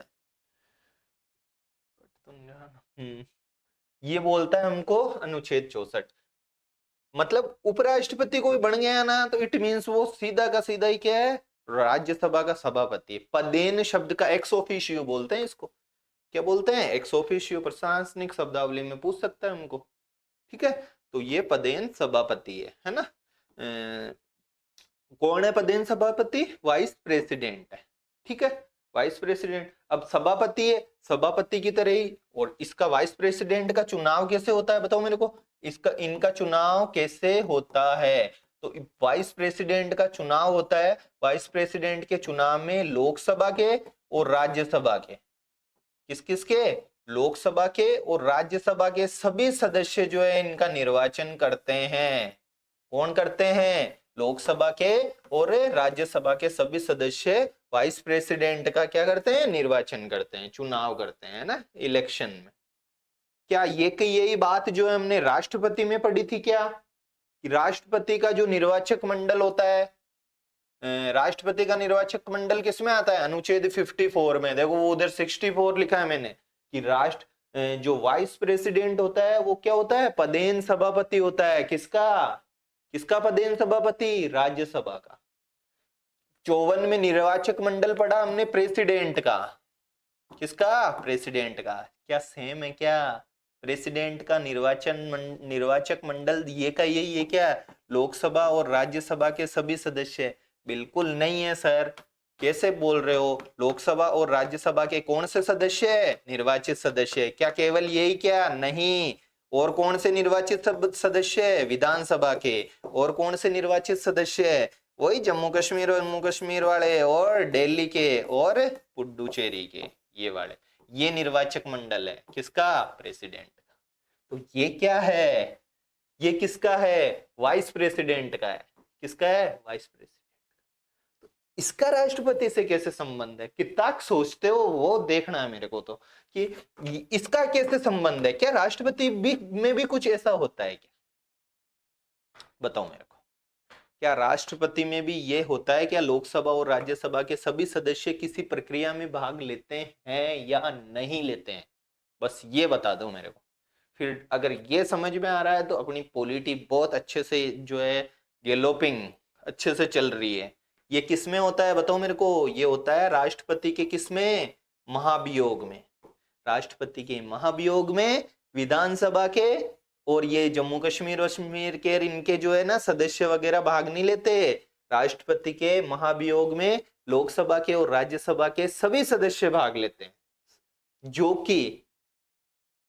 ये बोलता है हमको अनुच्छेद 64, मतलब उपराष्ट्रपति कोई बन गया ना तो इट मींस वो सीधा का सीधा ही क्या है, राज्यसभा का सभापति। पदेन शब्द का एक्स ऑफिशियो बोलते हैं इसको, क्या बोलते हैं, एक्स ऑफिशियो। प्रशासनिक शब्दावली में पूछ सकता है हमको। ठीक है, तो ये पदेन सभापति है ना। कौन है पदेन सभापति, वाइस प्रेसिडेंट है। ठीक है, वाइस प्रेसिडेंट। अब सभापति है, सभापति की तरह ही, और इसका वाइस प्रेसिडेंट का चुनाव कैसे होता है बताओ मेरे को, इसका इनका चुनाव कैसे होता है। तो वाइस प्रेसिडेंट का चुनाव होता है, वाइस प्रेसिडेंट के चुनाव में लोकसभा के और राज्यसभा के, किस किस के, लोकसभा के और राज्यसभा के सभी सदस्य जो है इनका निर्वाचन करते हैं। कौन करते हैं, लोकसभा के और राज्यसभा के सभी सदस्य वाइस प्रेसिडेंट का क्या करते हैं, निर्वाचन करते हैं, चुनाव करते हैं ना, इलेक्शन में। क्या यही बात जो है हमने राष्ट्रपति में पढ़ी थी क्या, कि राष्ट्रपति का जो निर्वाचक मंडल होता है, राष्ट्रपति का निर्वाचक मंडल किस में आता है? अनुच्छेद 54 में। देखो वो उधर 64 लिखा है मैंने कि जो वाइस प्रेसिडेंट होता है वो क्या होता है? पदेन सभापति होता है। किसका? किसका पदेन सभापति? राज्यसभा का। 54 में निर्वाचक मंडल पढ़ा हमने प्रेसिडेंट का। किसका? प्रेसिडेंट का। क्या सेम है क्या? प्रेसिडेंट का निर्वाचक मंडल ये का यही है क्या? लोकसभा और राज्यसभा के सभी सदस्य? बिल्कुल नहीं है सर। कैसे बोल रहे हो? लोकसभा और राज्यसभा के कौन से सदस्य है? निर्वाचित सदस्य। क्या केवल यही क्या? नहीं। और कौन से निर्वाचित सदस्य है? विधानसभा के। और कौन से निर्वाचित सदस्य है? वही जम्मू कश्मीर वाले और दिल्ली के और पुडुचेरी के, ये वाले। ये निर्वाचक मंडल है किसका? प्रेसिडेंट का। तो ये क्या है? ये किसका है? वाइस प्रेसिडेंट का है। किसका है? Vice president. तो इसका राष्ट्रपति से कैसे संबंध है? कितना सोचते हो वो देखना है मेरे को तो, कि इसका कैसे संबंध है। क्या राष्ट्रपति भी में भी कुछ ऐसा होता है क्या? बताओ मेरे को। क्या राष्ट्रपति में भी ये होता है? क्या लोकसभा और राज्यसभा के सभी सदस्य किसी प्रक्रिया में भाग लेते हैं या नहीं लेते हैं? बस ये बता दो मेरे को। फिर अगर ये समझ में आ रहा है तो अपनी पॉलिटी बहुत अच्छे से जो है गैलोपिंग अच्छे से चल रही है। ये किस में होता है बताओ मेरे को? ये होता है राष्ट्रपति के किस में? महाभियोग में। राष्ट्रपति के महाभियोग में विधानसभा के और ये जम्मू कश्मीर के इनके जो है ना सदस्य वगैरह भाग नहीं लेते। राष्ट्रपति के महाभियोग में लोकसभा के और राज्यसभा के सभी सदस्य भाग लेते हैं, जो कि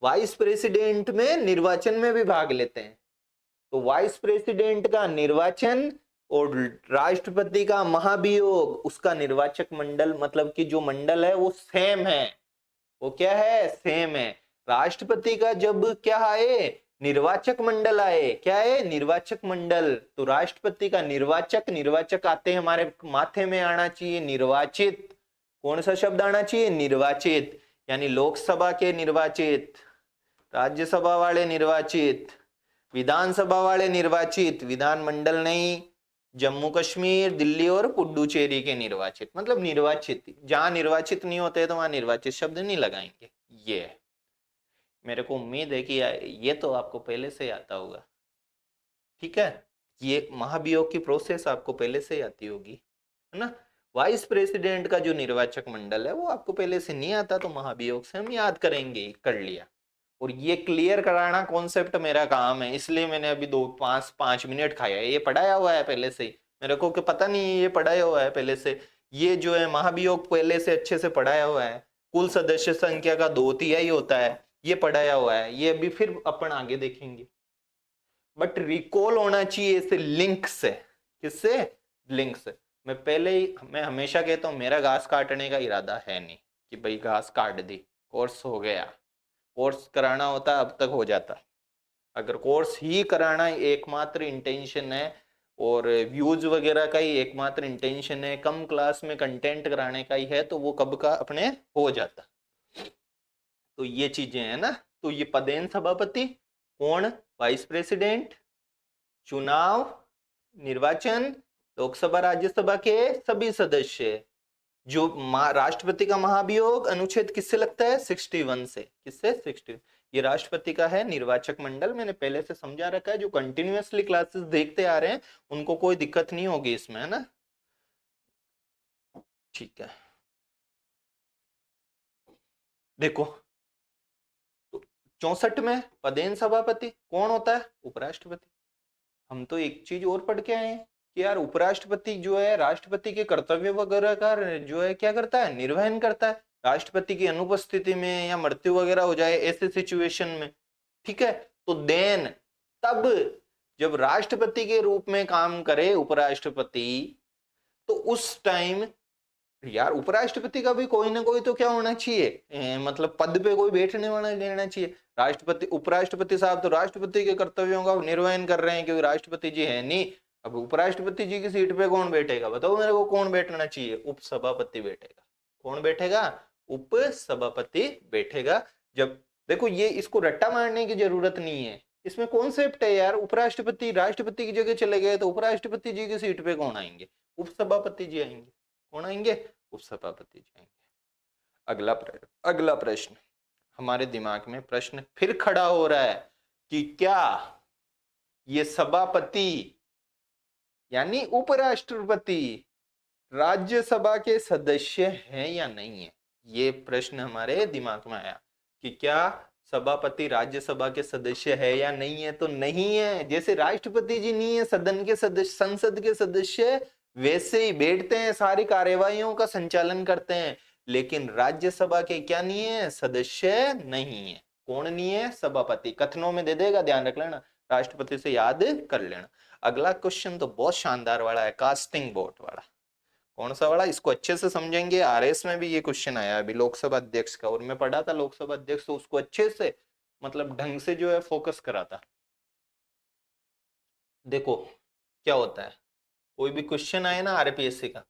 वाइस प्रेसिडेंट में निर्वाचन में भी भाग लेते हैं। तो वाइस प्रेसिडेंट का निर्वाचन और राष्ट्रपति का महाभियोग, उसका निर्वाचक मंडल मतलब कि जो मंडल है वो सेम है। वो क्या है? सेम है। राष्ट्रपति का जब क्या आए? निर्वाचक मंडल आए। क्या है? निर्वाचक मंडल। तो राष्ट्रपति का निर्वाचक आते हैं हमारे माथे में आना चाहिए निर्वाचित। कौन सा शब्द आना चाहिए? निर्वाचित। यानी लोकसभा के निर्वाचित, राज्यसभा वाले निर्वाचित, विधानसभा वाले निर्वाचित, विधानमंडल नहीं, जम्मू कश्मीर, दिल्ली और पुडुचेरी के निर्वाचित। मतलब निर्वाचित, जहां निर्वाचित नहीं होते तो वहां निर्वाचित शब्द नहीं लगाएंगे। ये है। मेरे को उम्मीद है कि ये तो आपको पहले से आता होगा। ठीक है, ये महाभियोग की प्रोसेस आपको पहले से आती होगी, है ना। वाइस प्रेसिडेंट का जो निर्वाचक मंडल है वो आपको पहले से नहीं आता, तो महाभियोग से हम याद करेंगे। कर लिया। और ये क्लियर कराना कॉन्सेप्ट मेरा काम है, इसलिए मैंने अभी 5 मिनट खाया है। ये पढ़ाया हुआ है पहले से, मेरे को पता नहीं ये पढ़ाया हुआ है पहले से। ये जो है महाभियोग पहले से अच्छे से पढ़ाया हुआ है। कुल सदस्य संख्या का 2/3 होता है, ये पढ़ाया हुआ है। ये अभी फिर अपन आगे देखेंगे। बट रिकॉल होना चाहिए इसे लिंक से। किससे? लिंक से। मैं हमेशा कहता हूँ मेरा घास काटने का इरादा है नहीं कि भाई घास काट दी, कोर्स हो गया। कोर्स कराना होता अब तक हो जाता। अगर कोर्स ही कराना एकमात्र इंटेंशन है और व्यूज वगैरह का ही एकमात्र इंटेंशन है, कम क्लास में कंटेंट कराने का ही है, तो वो कब का अपने हो जाता। तो ये चीजें हैं ना। तो ये पदेन सभापति कौन? Vice president. चुनाव, निर्वाचन, लोकसभा राज्यसभा के सभी सदस्य। जो राष्ट्रपति का महाभियोग अनुच्छेद किससे लगता है? 61 से। किससे? 60। ये राष्ट्रपति का है निर्वाचक मंडल। मैंने पहले से समझा रखा है, जो कंटिन्यूअसली क्लासेस देखते आ रहे हैं उनको कोई दिक्कत नहीं होगी इसमें, है ना। ठीक है, देखो 64 में पदेन सभापति कौन होता है? उपराष्ट्रपति। हम तो एक चीज और पढ़ के आए हैं कि यार उपराष्ट्रपति जो है राष्ट्रपति के कर्तव्य वगैरह का जो है क्या करता है? निर्वहन करता है। राष्ट्रपति की अनुपस्थिति में या मृत्यु वगैरह हो जाए ऐसे सिचुएशन में, ठीक है, तो देन तब जब राष्ट्रपति के रूप में काम करे उपराष्ट्रपति, तो उस टाइम यार उपराष्ट्रपति का भी कोई ना कोई तो क्या होना चाहिए, मतलब पद पे कोई बैठने वाला लेना चाहिए। राष्ट्रपति उपराष्ट्रपति साहब तो राष्ट्रपति के कर्तव्यों का निर्वहन कर रहे हैं क्योंकि राष्ट्रपति जी है नहीं। अब उपराष्ट्रपति जी की सीट पे कौन बैठेगा? बताओ मेरे को, कौन बैठना चाहिए? उपसभापति बैठेगा। कौन बैठेगा? उपसभापति बैठेगा। जब देखो ये इसको रट्टा मारने की जरूरत नहीं है, इसमें कॉन्सेप्ट है यार। उपराष्ट्रपति राष्ट्रपति की जगह चले गए तो उपराष्ट्रपति जी की सीट पे कौन आएंगे? उपसभापति जी आएंगे। कौन आएंगे? उपसभापति जी आएंगे। अगला प्रश्न, हमारे दिमाग में प्रश्न फिर खड़ा हो रहा है कि क्या ये सभापति यानी उपराष्ट्रपति राज्यसभा के सदस्य हैं या नहीं है। ये प्रश्न हमारे दिमाग में आया कि क्या सभापति राज्यसभा के सदस्य है या नहीं है। तो नहीं है। जैसे राष्ट्रपति जी नहीं है सदन के सदस्य, संसद के सदस्य, वैसे ही बैठते हैं, सारी कार्यवाहियों का संचालन करते हैं, लेकिन राज्यसभा के क्या नहीं है? सदस्य नहीं है। कौन नहीं है? सभापति। कथनों में दे देगा, ध्यान रख लेना, राष्ट्रपति से याद कर लेना। अगला क्वेश्चन तो बहुत शानदार वाला है, कास्टिंग वोट वाला। कौन सा वाला? इसको अच्छे से समझेंगे। आरएस में भी ये क्वेश्चन आया अभी लोकसभा अध्यक्ष का, और मैं पढ़ा था लोकसभा अध्यक्ष, तो उसको अच्छे से मतलब ढंग से जो है फोकस करा था। देखो क्या होता है, कोई भी क्वेश्चन आए ना आरपीएससी का,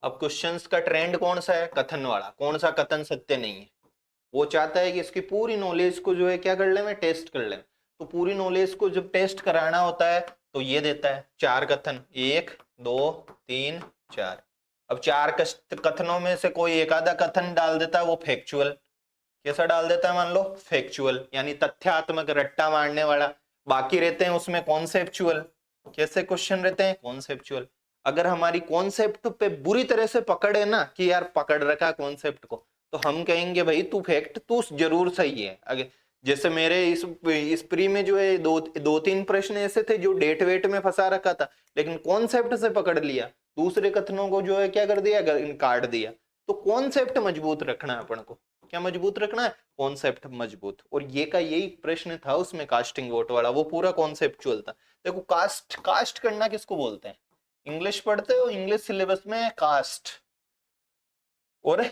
अब क्वेश्चंस का ट्रेंड कौन सा है? कथन वाला। कौन सा कथन सत्य नहीं है? वो चाहता है कि इसकी पूरी नॉलेज को जो है क्या कर ले, मैं टेस्ट कर ले। तो पूरी नॉलेज को जब टेस्ट कराना होता है तो ये देता है 4 कथन, 1 2 3 4। अब 4 कथनों में से कोई एक आधा कथन डाल देता है वो फैक्चुअल। कैसा डाल देता है? मान लो फैक्चुअल यानी तथ्यात्मक, रट्टा मारने वाला। बाकी रहते हैं उसमें कॉन्सेप्चुअल। कैसे क्वेश्चन रहते हैं? कॉन्सेप्चुअल। अगर हमारी कॉन्सेप्ट पे बुरी तरह से पकड़ है ना कि यार पकड़ रखा कॉन्सेप्ट को, तो हम कहेंगे भाई तू फैक्ट तू जरूर सही है। अगर जैसे मेरे इस प्री में जो है दो तीन प्रश्न ऐसे थे जो डेट वेट में फंसा रखा था, लेकिन कॉन्सेप्ट से पकड़ लिया, दूसरे कथनों को जो है क्या कर दिया, काट दिया। तो कॉन्सेप्ट मजबूत रखना है अपन को। क्या मजबूत रखना है? कॉन्सेप्ट मजबूत। और ये का यही प्रश्न था उसमें, कास्टिंग वोट वाला, वो पूरा कॉन्सेप्चुअल था। देखो कास्ट करना किसको बोलते हैं? इंग्लिश पढ़ते हो, इंग्लिश सिलेबस में कास्ट, और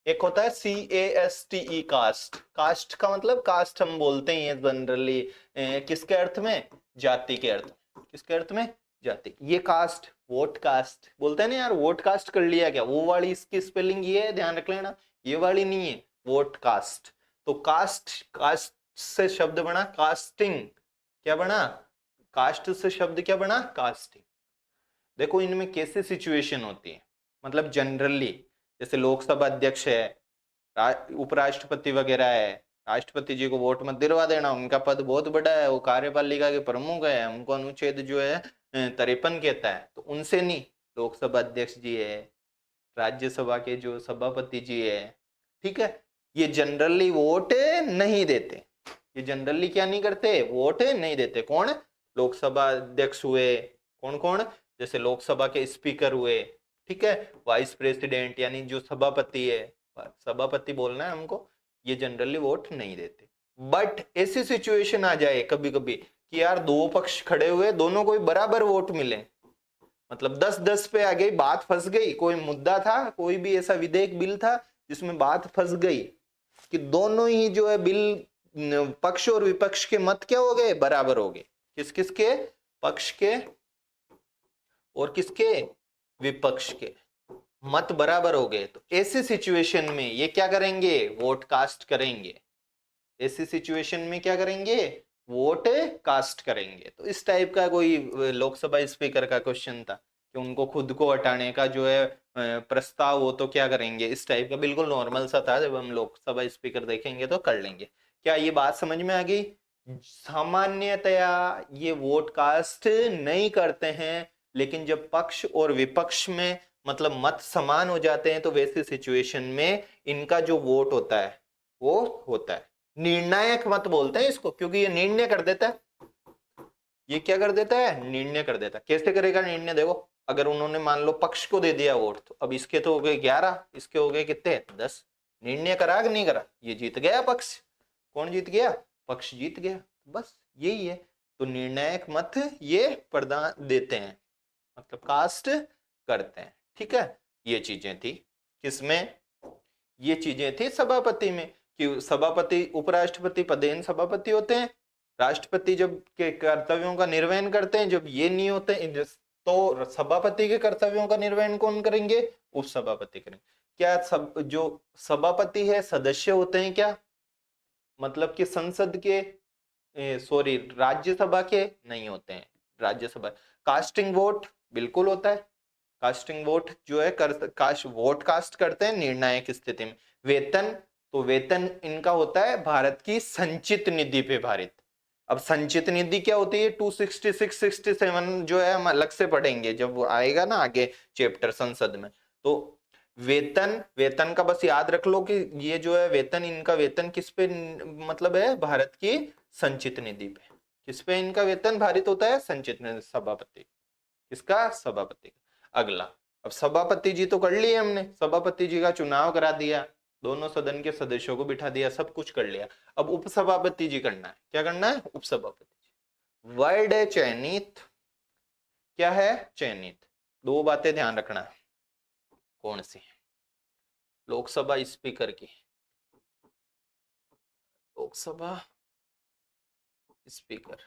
एक होता है CASTE कास्ट। कास्ट का मतलब कास्ट हम बोलते हैं जनरली किसके अर्थ में? जाति के अर्थ में। किसके अर्थ में? जाति। ये कास्ट, वोट कास्ट बोलते हैं ना यार, वोट कास्ट कर लिया क्या? वो वाली इसकी स्पेलिंग ये है, ध्यान रख लेना, ये वाली नहीं है, वोट कास्ट। तो कास्ट से शब्द बना कास्टिंग। क्या बना? कास्ट से शब्द क्या बना? कास्टिंग। देखो इनमें कैसे सिचुएशन होती है, मतलब जनरली जैसे लोकसभा अध्यक्ष है, उपराष्ट्रपति वगैरह है, राष्ट्रपति जी को वोट मत दिलवा देना, उनका पद बहुत बड़ा है, वो कार्यपालिका के प्रमुख है, उनको अनुच्छेद जो है 53 कहता है, तो उनसे नहीं। लोकसभा अध्यक्ष जी है, राज्यसभा के जो सभापति जी है, ठीक है, ये जनरली वोट नहीं देते। ये जनरली क्या नहीं करते? वोट नहीं देते। कौन? लोकसभा अध्यक्ष हुए, कौन कौन? जैसे लोकसभा के स्पीकर हुए, ठीक है, वाइस प्रेसिडेंट यानी जो सभापति है, सभापति बोलना है हमको, ये जनरली वोट नहीं देते। बट ऐसी सिचुएशन आ जाए कभी कभी कि यार दो पक्ष खड़े हुए, दोनों को बराबर वोट मिले, मतलब 10-10 पे आ गई, बात फंस गई, कोई मुद्दा था, कोई भी ऐसा विधेयक बिल था जिसमें बात फंस गई कि दोनों ही जो है बिल, पक्ष और विपक्ष के मत क्या हो गए? बराबर हो गए। किस किस के? पक्ष के और किसके? विपक्ष के मत बराबर हो गए। तो ऐसी सिचुएशन में ये क्या करेंगे? वोट कास्ट करेंगे। ऐसी सिचुएशन में क्या करेंगे? वोट कास्ट करेंगे। तो इस टाइप का कोई लोकसभा स्पीकर का क्वेश्चन था कि उनको खुद को हटाने का जो है प्रस्ताव हो, तो क्या करेंगे? इस टाइप का बिल्कुल नॉर्मल सा था, जब हम लोकसभा स्पीकर देखेंगे तो कर लेंगे। क्या ये बात समझ में आ गई? सामान्यतया ये वोट कास्ट नहीं करते हैं, लेकिन जब पक्ष और विपक्ष में मतलब मत समान हो जाते हैं तो वैसी सिचुएशन में इनका जो वोट होता है वो होता है निर्णायक मत बोलते हैं इसको, क्योंकि ये निर्णय कर देता है। ये क्या कर देता है? निर्णय कर देता है। कैसे करेगा निर्णय? देखो अगर उन्होंने मान लो पक्ष को दे दिया वोट, तो अब इसके तो हो गए 11, इसके हो गए कितने? 10। निर्णय करा कि नहीं करा? ये जीत गया पक्ष। कौन जीत गया? पक्ष जीत गया। बस यही है। तो निर्णायक मत ये प्रदान देते हैं, मतलब कास्ट करते हैं, ठीक है। ये चीजें थी किसमें? ये चीजें थी सभापति में, कि सभापति उपराष्ट्रपति पदेन सभापति होते हैं, राष्ट्रपति जब के कर्तव्यों का निर्वहन करते हैं, जब ये नहीं होते तो सभापति के कर्तव्यों का निर्वहन कौन करेंगे? उपसभापति करेंगे। क्या सब जो सभापति है सदस्य होते हैं क्या? मतलब कि संसद के सॉरी राज्यसभा के नहीं होते हैं। राज्यसभा कास्टिंग वोट बिल्कुल होता है, कास्टिंग वोट जो है वोट कास्ट करते हैं निर्णायक स्थिति में। वेतन, तो वेतन इनका होता है भारत की संचित निधि पे भारित। अब संचित निधि क्या होती है 266 67 जो है हम अलग से पढ़ेंगे जब वो आएगा ना आगे चैप्टर संसद में। तो वेतन, वेतन का बस याद रख लो कि ये जो है वेतन, इनका वेतन किस पे मतलब है, भारत की संचित निधि पे। किस पे इनका वेतन भारित होता है, संचित निधि, सभापति, किसका, सभापति। अगला, अब सभापति जी तो कर लिए हमने, सभापति जी का चुनाव करा दिया, दोनों सदन के सदस्यों को बिठा दिया, सब कुछ कर लिया। अब उपसभापति जी करना है, क्या करना है, उपसभापति जी। वर्ड है चयनित, क्या है, चयनित। दो बातें ध्यान रखना है, कौन सी, लोकसभा स्पीकर की, लोकसभा स्पीकर,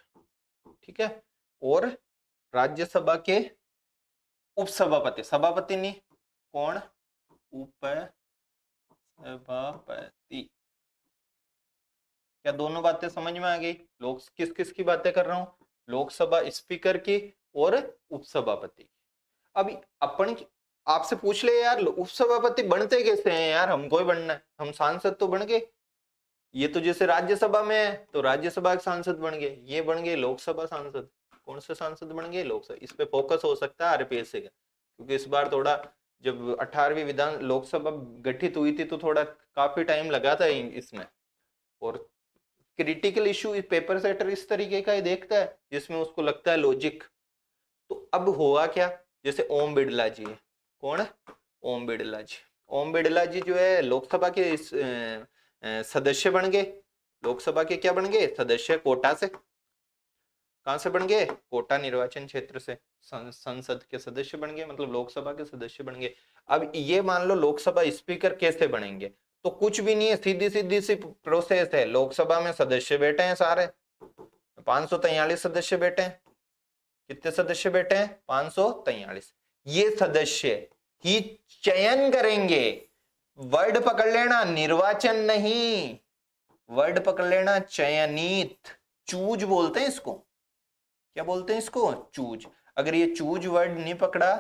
ठीक है, और राज्यसभा के उपसभापति, सभापति नहीं, कौन, उपसभापति। क्या दोनों बातें समझ में आ गई? लोक किस किस की बातें कर रहा हूं, लोकसभा स्पीकर की और उपसभापति की। अभी अपन आपसे पूछ ले यार, उपसभापति बनते कैसे हैं यार, हमको ही बनना है, हम सांसद तो बन गए। ये तो जैसे राज्यसभा में है तो राज्यसभा के सांसद बन गए, ये बन गए लोकसभा सांसद। कौन से सांसद बन गए, लोकसभा। इस पे फोकस हो सकता है आरपीएससी का, क्योंकि इस बार थोड़ा, जब 18वीं विधान लोकसभा गठित हुई थी तो थोड़ा काफी टाइम लगा था इसमें, और क्रिटिकल इशू पेपर सेटर इस तरीके का ही देखता है जिसमें उसको लगता है लॉजिक। तो अब हुआ क्या, जैसे ओम बिड़ला जी है, कौन है, ओम बिड़ला जी। ओम बिड़ला जी जो है लोकसभा के सदस्य बन गए, लोकसभा के क्या बन गए, सदस्य, कोटा से। कहां से बन गए, कोटा निर्वाचन क्षेत्र से संसद के सदस्य बन गए, मतलब लोकसभा के सदस्य बन गए। अब ये मान लो लोकसभा स्पीकर कैसे बनेंगे, तो कुछ भी नहीं है, सीधी सीधी सी प्रोसेस है। लोकसभा में सदस्य बैठे हैं सारे, 543 सदस्य बैठे हैं। कितने सदस्य बैठे हैं, 543। ये सदस्य ही चयन करेंगे, वर्ड पकड़ लेना, निर्वाचन नहीं, वर्ड पकड़ लेना, चयनित, चूज बोलते हैं इसको, क्या बोलते हैं इसको, चूज। अगर ये चूज वर्ड नहीं पकड़ा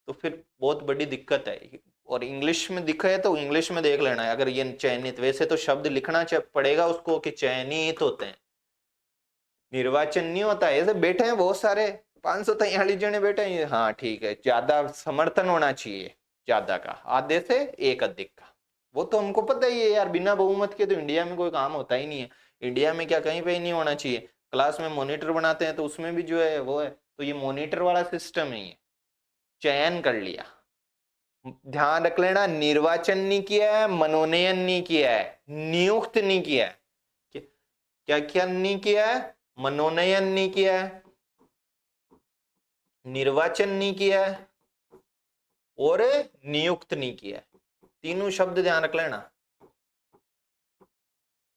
तो फिर बहुत बड़ी दिक्कत है। और इंग्लिश में दिखा है तो इंग्लिश में देख लेना है, अगर ये चयनित, वैसे तो शब्द लिखना पड़ेगा उसको कि चयनित होते हैं, निर्वाचन नहीं होता है। ऐसे बैठे हैं बहुत सारे, 543 जने बैठे हैं, हाँ ठीक है, ज्यादा समर्थन होना चाहिए, ज्यादा का, आधे से एक अधिक का, वो तो हमको पता ही है यार, बिना बहुमत के तो इंडिया में कोई काम होता ही नहीं है। इंडिया में क्या कहीं पे ही नहीं होना चाहिए। क्लास में मॉनिटर बनाते हैं तो उसमें भी जो है वो है, तो ये मॉनिटर वाला सिस्टम है। ये चयन कर लिया, ध्यान रख लेना, निर्वाचन नहीं किया है, मनोनयन नहीं किया है, नियुक्त नहीं किया है, क्या क्या नहीं किया है, मनोनयन नहीं किया है, निर्वाचन नहीं किया है, और नियुक्त नहीं किया है। तीनों शब्द ध्यान रख लेना,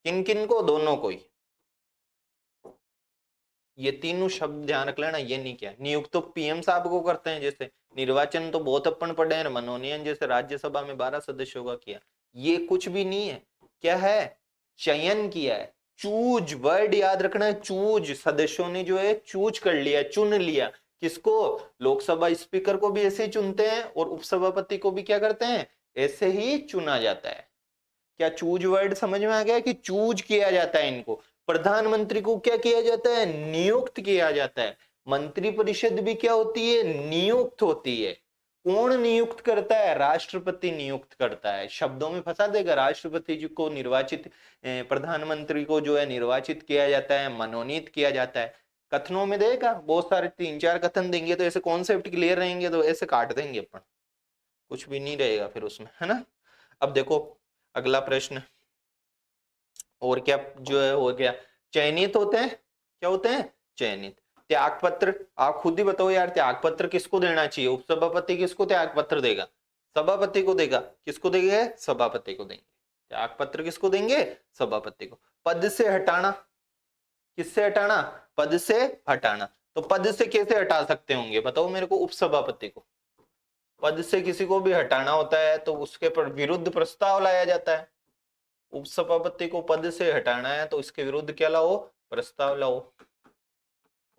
किन किन को, दोनों को ही, ये तीनों शब्द ध्यान रख लेना, ये नहीं किया। नियुक्त तो पीएम साहब को करते हैं, जैसे निर्वाचन तो बहुत अपन पढ़े हैं, मनोनयन जैसे राज्यसभा में 12 सदस्यों का किया, ये कुछ भी नहीं है। क्या है, चयन किया है, चूज, वर्ड याद रखना है, चूज, सदस्यों ने जो है चूज कर लिया, चुन लिया। किसको, लोकसभा स्पीकर को भी ऐसे ही चुनते हैं और उपसभापति को भी क्या करते हैं, ऐसे ही चुना जाता है। क्या चूज वर्ड समझ में आ गया, कि चूज किया जाता है इनको। प्रधानमंत्री को क्या किया जाता है, नियुक्त किया जाता है। मंत्री परिषद भी क्या होती है, नियुक्त होती है। कौन नियुक्त करता है, राष्ट्रपति नियुक्त करता है। शब्दों में फंसा देगा, राष्ट्रपति जी को निर्वाचित, प्रधानमंत्री को जो है निर्वाचित किया जाता है, मनोनीत किया जाता है। कथनों में देगा बहुत सारे, 3-4 कथन देंगे तो ऐसे कॉन्सेप्ट क्लियर रहेंगे तो ऐसे काट देंगे अपन, कुछ भी नहीं रहेगा फिर उसमें, है ना। अब देखो अगला प्रश्न, और क्या जो है हो गया, चयनित होते हैं, क्या होते हैं, चयनित। त्याग पत्र, आप खुद ही बताओ यार, त्याग पत्र किसको देना चाहिए, उपसभापति किसको त्याग पत्र देगा, सभापति को देगा। किसको देंगे, सभापति को देंगे। त्याग पत्र किसको देंगे, सभापति को। पद से हटाना, किससे हटाना, पद से हटाना। तो पद से कैसे हटा सकते होंगे बताओ मेरे को, उपसभापति को। पद से किसी को भी हटाना होता है तो उसके पर विरुद्ध प्रस्ताव लाया जाता है। उपसभापति को पद से हटाना है तो इसके विरुद्ध क्या लाओ, प्रस्ताव लाओ।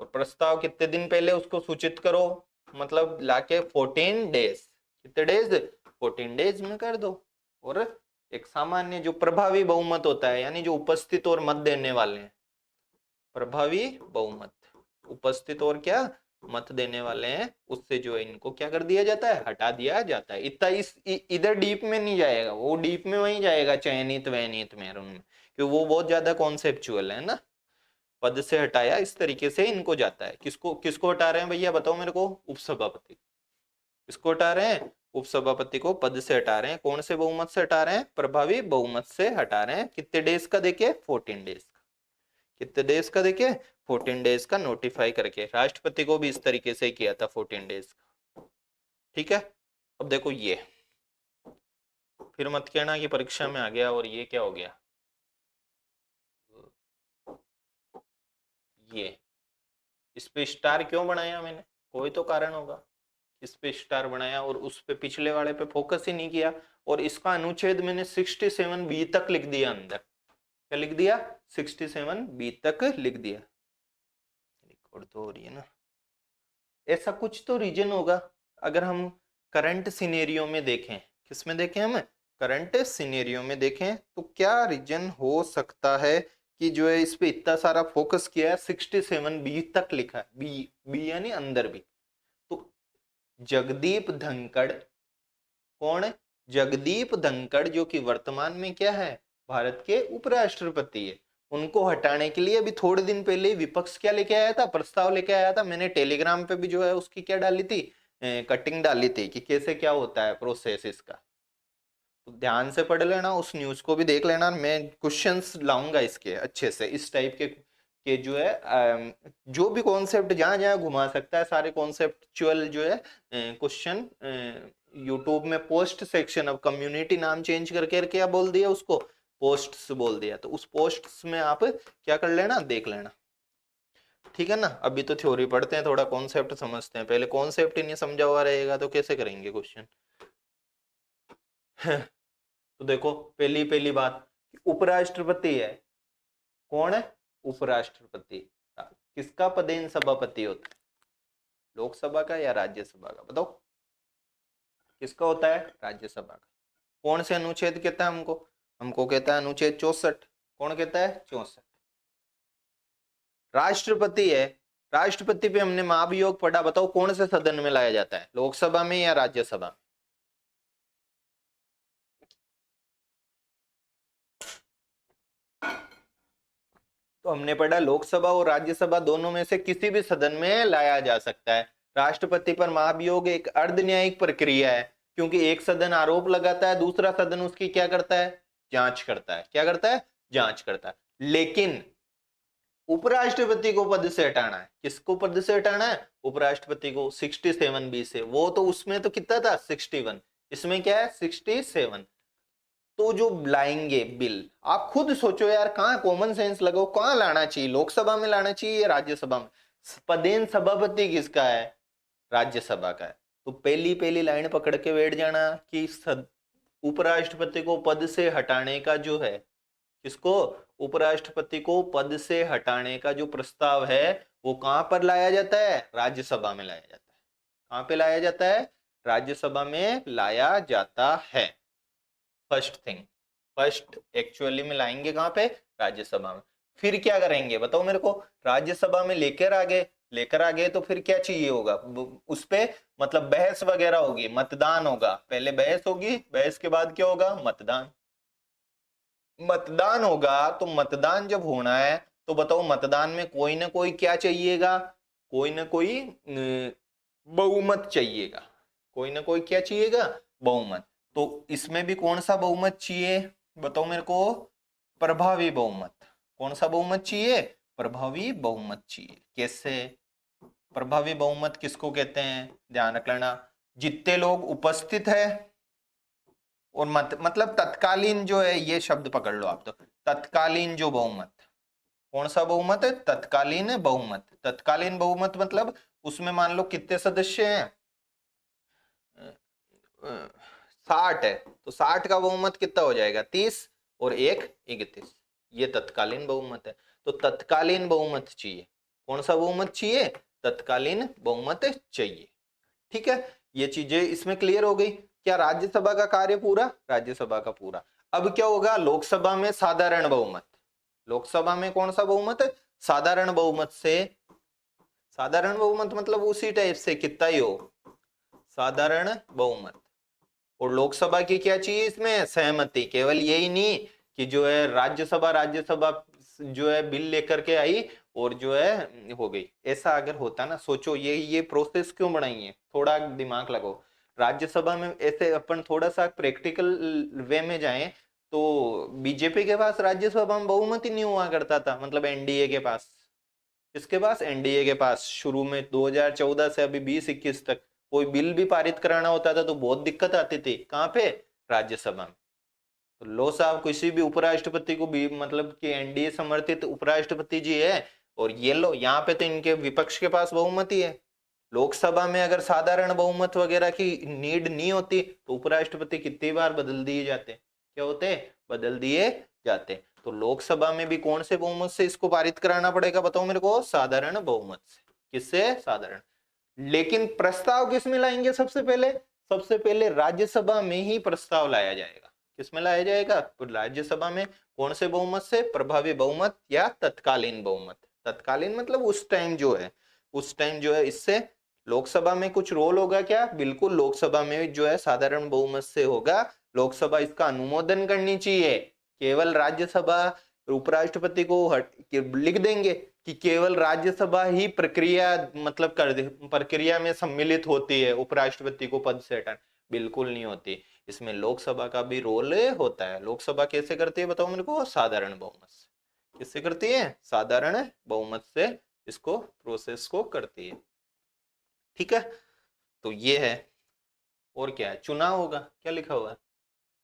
और प्रस्ताव कितने दिन पहले उसको सूचित करो, मतलब लाके 14 डेज, कितने डेज, 14 डेज में कर दो। और एक सामान्य जो प्रभावी बहुमत होता है, यानी जो उपस्थित और मत देने वाले हैं, प्रभावी बहुमत, उपस्थित और क्या, मत देने वाले हैं, उससे जो है इनको क्या कर दिया जाता है, हटा दिया जाता है। इतना इधर डीप में नहीं जाएगा, वो डीप में वहीं जाएगा चयनित वैनित में उनमें, क्योंकि वो बहुत ज्यादा कॉन्सेप्चुअल है ना। पद से हटाया इस तरीके से इनको जाता है। किसको किसको हटा रहे हैं भैया बताओ मेरे को, उपसभापति। किसको हटा रहे हैं, उपसभापति को पद से हटा रहे हैं। कौन से बहुमत से हटा रहे हैं, प्रभावी बहुमत से हटा रहे हैं। कितने डेज का देखिए, 14 डेज का। कितने डेज का देखिए, 14 डेज का नोटिफाई करके। राष्ट्रपति को भी इस तरीके से किया था 14 डेज का। ठीक है, अब देखो ये, फिर मत कहना कि परीक्षा में आ गया और ये क्या हो गया, ये इस पे स्टार क्यों बनाया मैंने, कोई तो कारण होगा। इस पे स्टार बनाया और उस पे पिछले वाले पे फोकस ही नहीं किया। और इसका अनुच्छेद मैंने 67B तक लिख दिया अंदर। क्या लिख दिया, 67B तक लिख दिया। रिकॉर्ड तो हो रही है ना। ऐसा कुछ तो रीजन होगा। अगर हम करंट सिनेरियो में देखें, किसमें देखें हम, करंट सिनेरियो में देखें, तो क्या रीजन हो सकता है कि जो है इस पे इतना सारा फोकस किया है, 67B तक लिखा है, बी बी यानी अंदर भी। तो जगदीप धनखड़, कौन, जगदीप धनखड़, जो कि वर्तमान में क्या है, भारत के उपराष्ट्रपति है। उनको हटाने के लिए अभी थोड़े दिन पहले विपक्ष क्या लेके आया था, प्रस्ताव लेके आया था। मैंने टेलीग्राम पे भी जो है उसकी क्या डाली थी, कटिंग डाली थी कि कैसे क्या होता है प्रोसेस इसका। तो ध्यान से पढ़ लेना, उस न्यूज को भी देख लेना। मैं क्वेश्चंस लाऊंगा इसके अच्छे से, इस टाइप के जो है जो भी कॉन्सेप्ट जहां जहां घुमा सकता है, सारे कॉन्सेप्चुअल जो है क्वेश्चन यूट्यूब में पोस्ट सेक्शन, अब कम्युनिटी नाम चेंज करके क्या बोल दिया उसको, पोस्ट्स बोल दिया। तो उस पोस्ट्स में आप क्या कर लेना, देख लेना। ठीक है ना। अभी तो थ्योरी पढ़ते हैं, थोड़ा कॉन्सेप्ट समझते हैं। पहले कॉन्सेप्ट ही नहीं समझा हुआ रहेगा तो कैसे करेंगे क्वेश्चन। तो देखो पहली पहली बात, उपराष्ट्रपति है, कौन है, उपराष्ट्रपति। किसका पदेन सभापति होता है, लोकसभा का या राज्यसभा का, बताओ किसका होता है, राज्यसभा का। कौन से अनुच्छेद कहता है हमको, हमको कहता है अनुच्छेद 64। कौन कहता है, 64। राष्ट्रपति है, राष्ट्रपति पे हमने महाभियोग पढ़ा, बताओ कौन से सदन में लाया जाता है, लोकसभा में या राज्यसभा में। तो हमने पढ़ा लोकसभा और राज्यसभा दोनों में से किसी भी सदन में लाया जा सकता है। राष्ट्रपति पर महाभियोग एक अर्ध न्यायिक प्रक्रिया है, क्योंकि एक सदन आरोप लगाता है, दूसरा सदन उसकी क्या करता है, जांच करता है। क्या करता है, जांच करता है। लेकिन उपराष्ट्रपति को पद से हटाना है, किसको पद से हटाना है, उपराष्ट्रपति को, 67B से। वो तो उसमें तो कितना था, 61, इसमें क्या है, 67। तो जो लाएंगे बिल, आप खुद सोचो यार, कहां कॉमन सेंस लगाओ, कहां लाना चाहिए, लोकसभा में लाना चाहिए या राज्यसभा में। पदेन सभापति किसका है, राज्यसभा का है। तो पहली पहली लाइन पकड़ के बैठ जाना कि उपराष्ट्रपति को पद से हटाने का जो है, किसको, उपराष्ट्रपति को पद से हटाने का जो प्रस्ताव है, वो कहां पर लाया जाता है, राज्यसभा में लाया जाता है। कहां पे लाया जाता है, राज्यसभा में लाया जाता है। फर्स्ट थिंग, फर्स्ट एक्चुअली में लाएंगे कहां पे, राज्यसभा में। फिर क्या करेंगे बताओ मेरे को, राज्यसभा में लेकर आ गए तो फिर क्या चाहिए होगा उस पे, मतलब बहस वगैरह होगी, मतदान होगा। पहले बहस होगी, बहस के बाद क्या होगा, मतदान। मतदान होगा, तो मतदान जब होना है तो बताओ मतदान में कोई ना कोई क्या चाहिएगा, कोई ना कोई बहुमत चाहिएगा। कोई ना कोई क्या चाहिएगा, बहुमत। तो इसमें भी कौन सा बहुमत चाहिए बताओ मेरे को, प्रभावी बहुमत। कौन सा बहुमत चाहिए, प्रभावी बहुमत चाहिए। कैसे, प्रभावी बहुमत किसको कहते हैं, ध्यान रख लेना, जितने लोग उपस्थित है और मतलब तत्कालीन जो है, ये शब्द पकड़ लो आप, तो तत्कालीन जो बहुमत, कौन सा बहुमत है, तत्कालीन बहुमत। तत्कालीन बहुमत मतलब उसमें मान लो कितने सदस्य हैं, 60 है, तो 60 का बहुमत कितना हो जाएगा, 30 और 1 31। ये तत्कालीन बहुमत है। तो तत्कालीन बहुमत चाहिए। कौन सा बहुमत चाहिए, तत्कालीन बहुमत चाहिए। ठीक है, ये चीजें इसमें क्लियर हो गई। क्या राज्यसभा का कार्य पूरा? राज्यसभा का पूरा। अब क्या होगा? लोकसभा में साधारण बहुमत। लोकसभा में कौन सा बहुमत है? साधारण बहुमत से। साधारण बहुमत मतलब उसी टाइप से कितना ही हो, साधारण बहुमत। और लोकसभा की क्या चाहिए इसमें? सहमति। केवल यही नहीं कि जो है राज्यसभा जो है बिल लेकर के आई और जो है हो गई। ऐसा अगर होता ना, सोचो ये प्रोसेस क्यों बनाई है, थोड़ा दिमाग लगाओ। राज्यसभा में ऐसे अपन थोड़ा सा प्रैक्टिकल वे में जाएं तो बीजेपी के पास राज्यसभा में बहुमत ही नहीं हुआ करता था, मतलब एनडीए के पास। इसके पास, एनडीए के पास शुरू में 2014 से अभी 2021 तक कोई बिल भी पारित कराना होता था तो बहुत दिक्कत आती थी। कहाँ पे? राज्यसभा में। तो लो साहब किसी भी उपराष्ट्रपति को भी, मतलब कि एनडीए समर्थित उपराष्ट्रपति जी है, और ये लो यहाँ पे तो इनके विपक्ष के पास बहुमत ही है। लोकसभा में अगर साधारण बहुमत वगैरह की नीड नहीं होती तो उपराष्ट्रपति कितनी बार बदल दिए जाते, क्या होते? बदल दिए जाते। तो लोकसभा में भी कौन से बहुमत से इसको पारित कराना पड़ेगा, बताओ मेरे को? साधारण बहुमत से। किससे? साधारण। लेकिन प्रस्ताव किस में लाएंगे सबसे पहले? सबसे पहले राज्यसभा में ही प्रस्ताव लाया जाएगा। किसमें लाया जाएगा? तो राज्यसभा में। कौन से बहुमत से? प्रभावी बहुमत या तत्कालीन बहुमत। तत्कालीन मतलब उस टाइम जो है, उस टाइम जो है। इससे लोकसभा में कुछ रोल होगा क्या? बिल्कुल, लोकसभा में जो है साधारण बहुमत से होगा। लोकसभा इसका अनुमोदन करनी चाहिए। केवल राज्यसभा उपराष्ट्रपति को लिख देंगे कि केवल राज्यसभा ही प्रक्रिया, मतलब कर दे, प्रक्रिया में सम्मिलित होती है उपराष्ट्रपति को पद से हटाने। बिल्कुल नहीं होती, इसमें लोकसभा का भी रोल होता है। लोकसभा कैसे करती है बताओ मेरे को? साधारण बहुमत से। किससे करती है? साधारण बहुमत से इसको प्रोसेस को करती है। ठीक है, तो ये है। और क्या है? चुनाव होगा। क्या लिखा हुआ है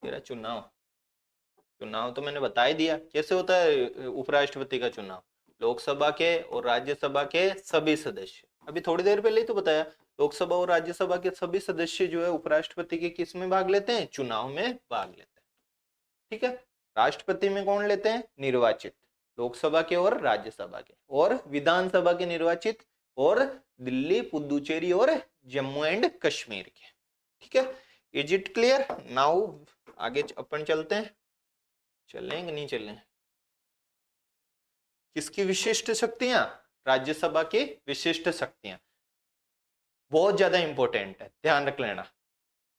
तेरा? चुनाव। चुनाव तो मैंने बता ही दिया कैसे होता है उपराष्ट्रपति का चुनाव। लोकसभा के और राज्यसभा के सभी सदस्य, अभी थोड़ी देर पहले ही तो बताया, लोकसभा और राज्यसभा के सभी सदस्य जो है उपराष्ट्रपति के किस में भाग लेते हैं? चुनाव में भाग लेते हैं। ठीक है, राष्ट्रपति में कौन लेते हैं? निर्वाचित। लोकसभा के और राज्यसभा के, और विधानसभा के निर्वाचित, और दिल्ली, पुदुचेरी और जम्मू एंड कश्मीर के। ठीक है, इज इट क्लियर नाउ? आगे अपन चलते हैं। चलेंगे नहीं चलें? किसकी विशिष्ट शक्तियां? राज्यसभा की विशिष्ट शक्तियां बहुत ज्यादा इंपॉर्टेंट है, ध्यान रख लेना।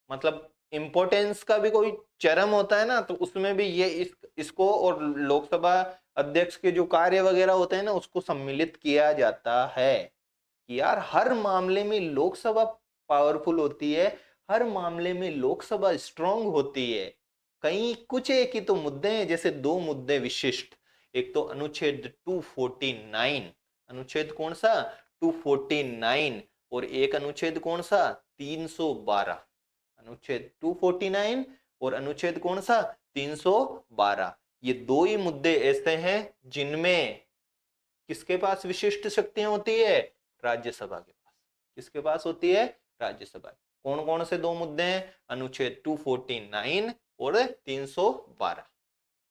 मतलब इंपॉर्टेंस का भी कोई चरम होता है ना, तो उसमें भी ये इसको और लोकसभा अध्यक्ष के जो कार्य वगैरह होते हैं ना, उसको सम्मिलित किया जाता है कि यार हर मामले में लोकसभा पावरफुल होती है, हर मामले में लोकसभा स्ट्रांग होती है। कई कुछ एक ही तो मुद्दे हैं, जैसे दो मुद्दे विशिष्ट। एक तो अनुच्छेद 249, अनुच्छेद कौन सा? 249। और एक अनुच्छेद कौन सा? 312। अनुच्छेद 249 और अनुच्छेद कौन सा? 312। ये दो ही मुद्दे ऐसे हैं जिनमें किसके पास विशिष्ट शक्तियां होती है? राज्यसभा के पास। किसके पास होती है? राज्यसभा। कौन कौन से दो मुद्दे हैं? अनुच्छेद 249 और 312।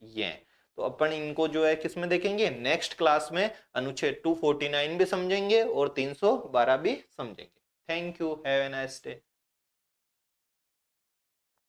ये तो अपन इनको जो है किसमें देखेंगे? नेक्स्ट क्लास में अनुच्छेद 249 भी समझेंगे और 312 भी समझेंगे। Thank you, have a nice day.